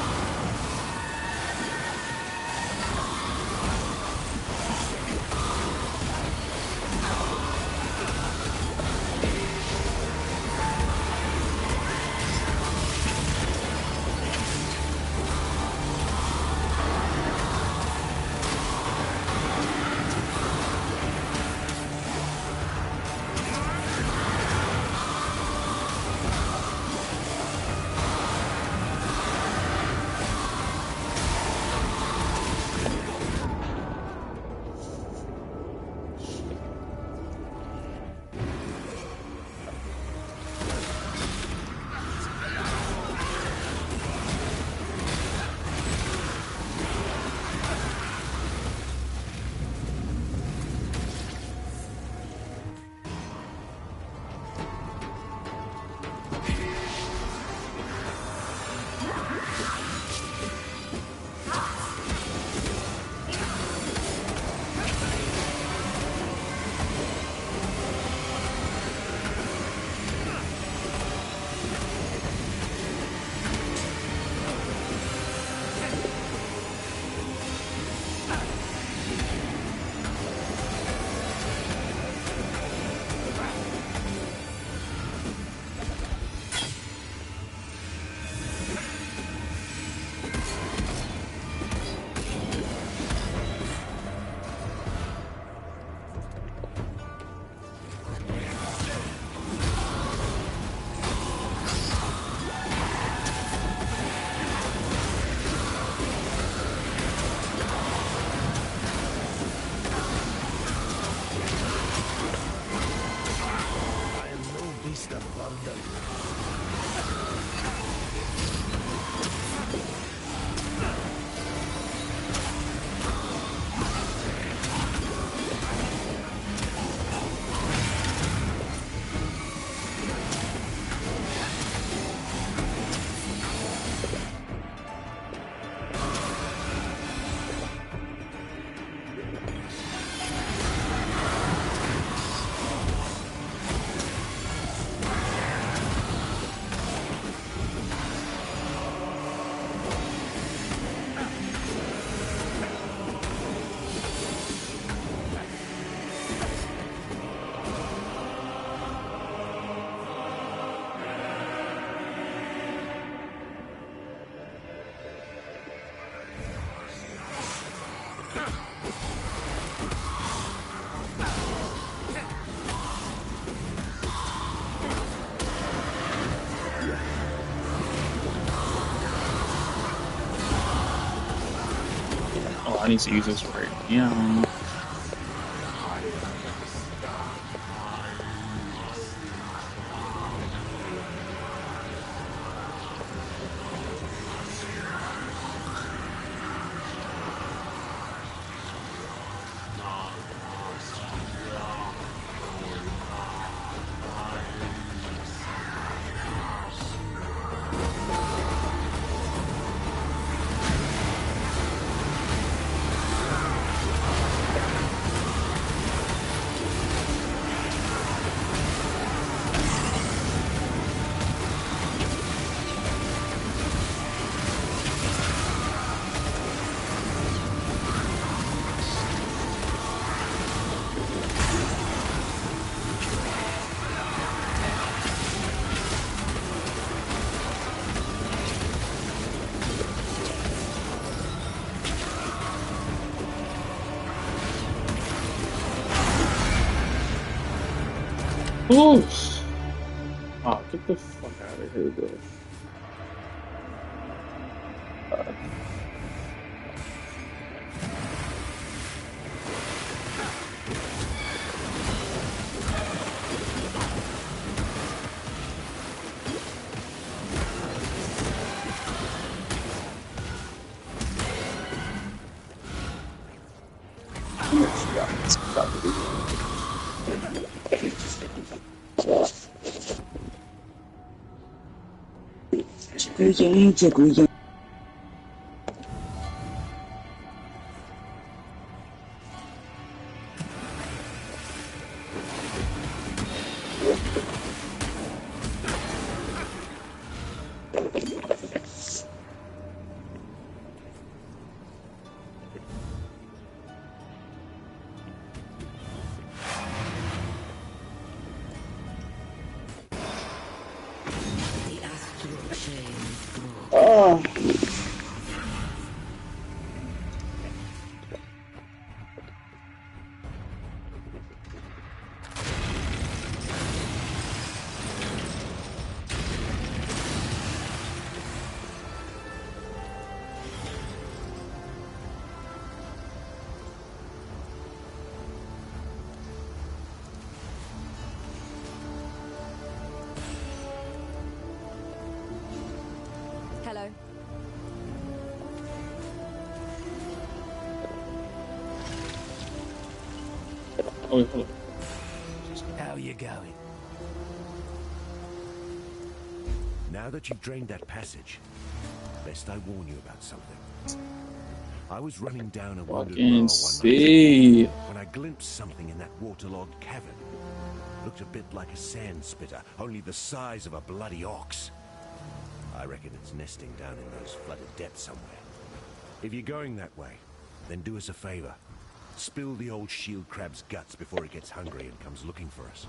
Oh, I need to use this right now. Oh, oh, get the fuck out of here, bro. Oh. Hello. Oh, wait, hold on. How you going? Now that you've drained that passage, best I warn you about something. I was running down a wounded rower Fucking one see. night when I glimpsed something in that waterlogged cavern. Looked a bit like a sand spitter, only the size of a bloody ox. I reckon it's nesting down in those flooded depths somewhere. If you're going that way, then do us a favor. Spill the old shield crab's guts before it gets hungry and comes looking for us.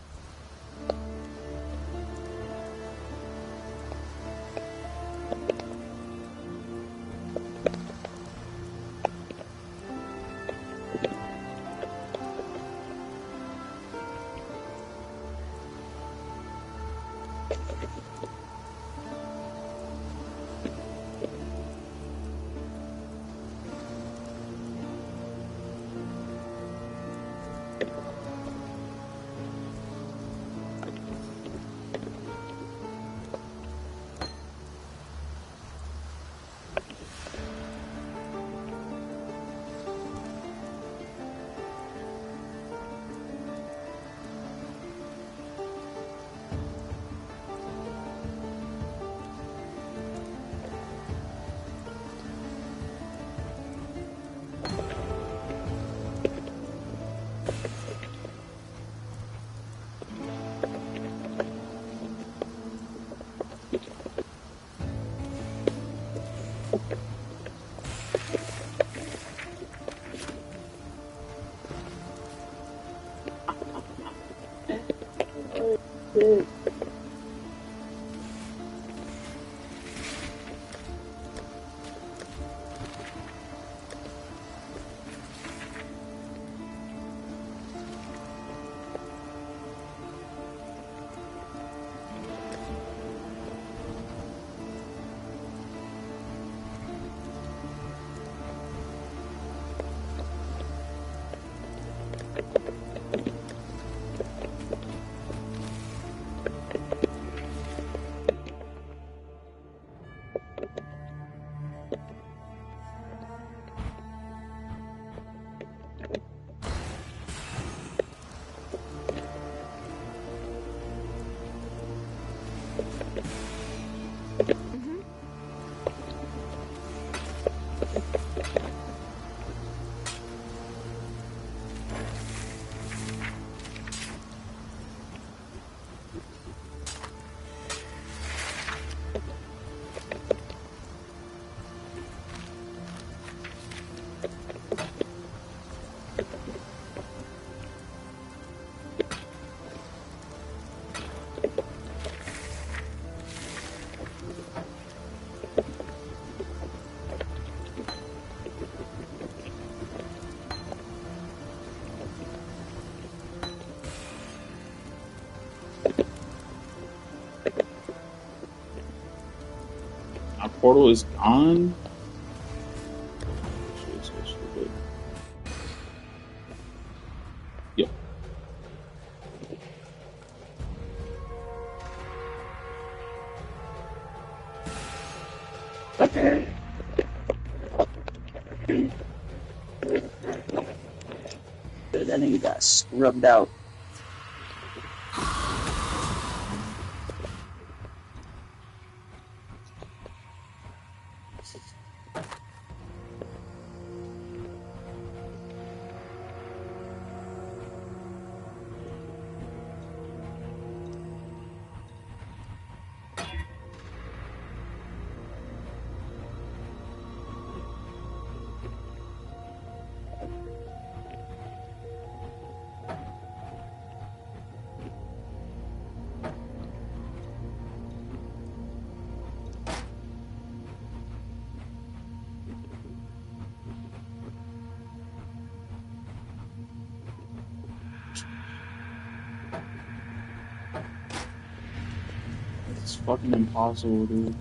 My portal is gone. Shit, so stupid. Yep. Dude, that nigga got scrubbed out. fucking impossible, dude.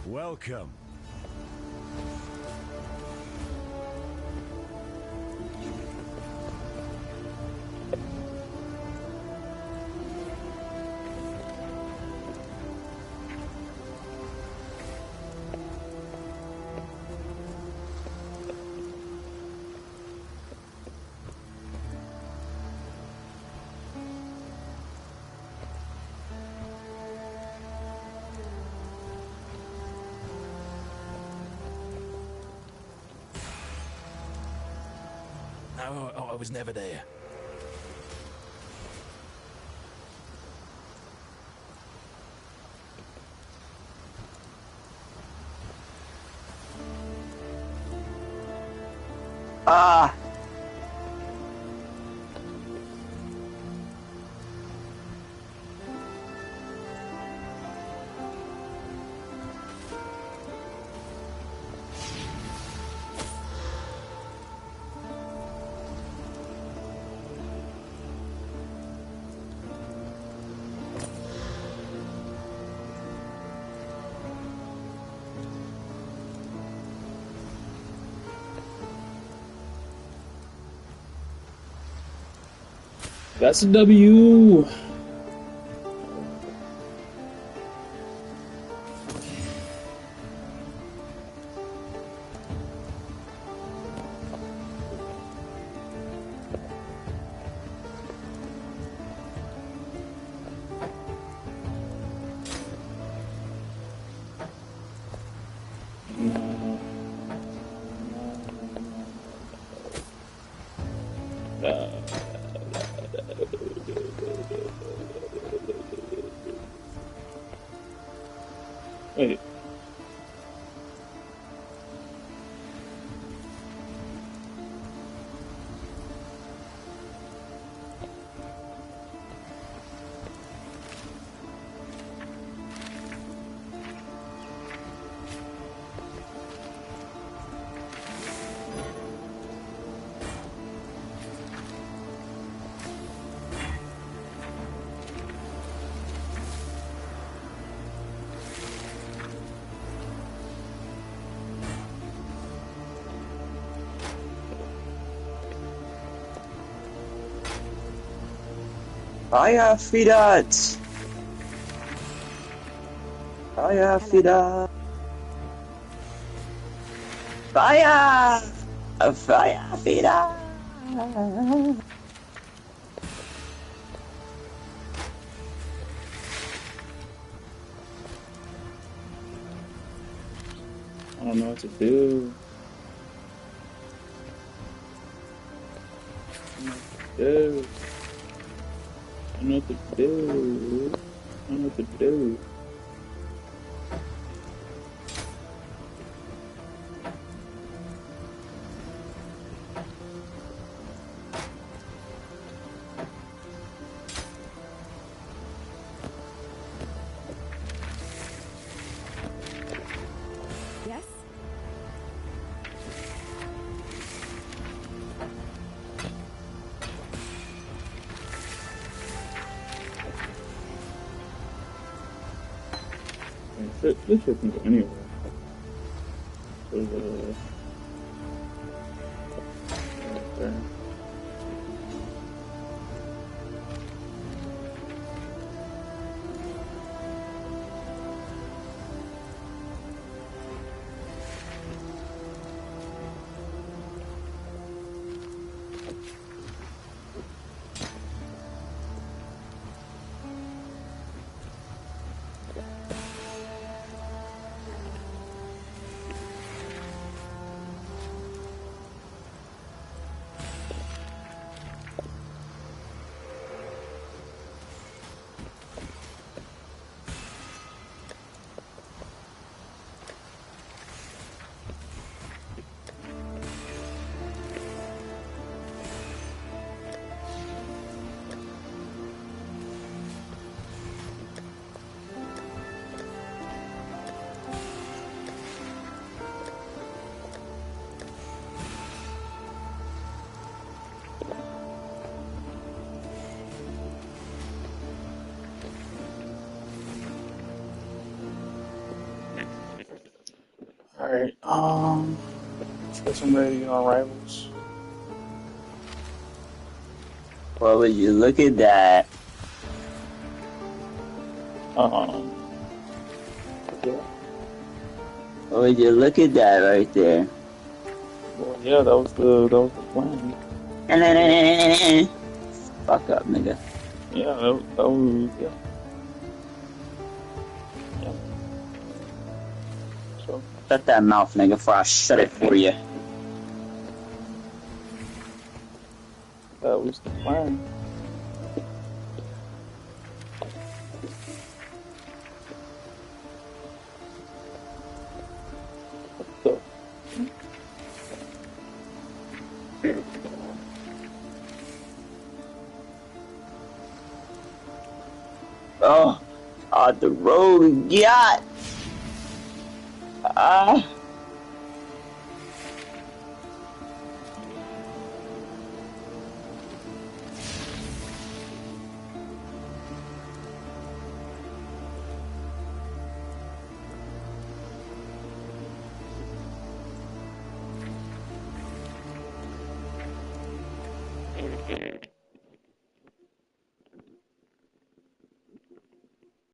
Welcome. No, I was never there. Ah! That's a W. Wait. Fire Fidat! Fire Fidat! Fire! Fire Fidat! I don't know what to do. I don't know what to do. I don't know what to do. Yes? This shit can go anywhere. So, right there. Alright, guess I'm ready to get on Rivals. Well, would you look at that? Yeah. Would you look at that right there? Well, yeah, that was the plan. Fuck up, nigga. Yeah, that was, yeah. Yeah. So. Shut that mouth, nigga, before I shut it for you. That was the plan. Oh, the road yacht.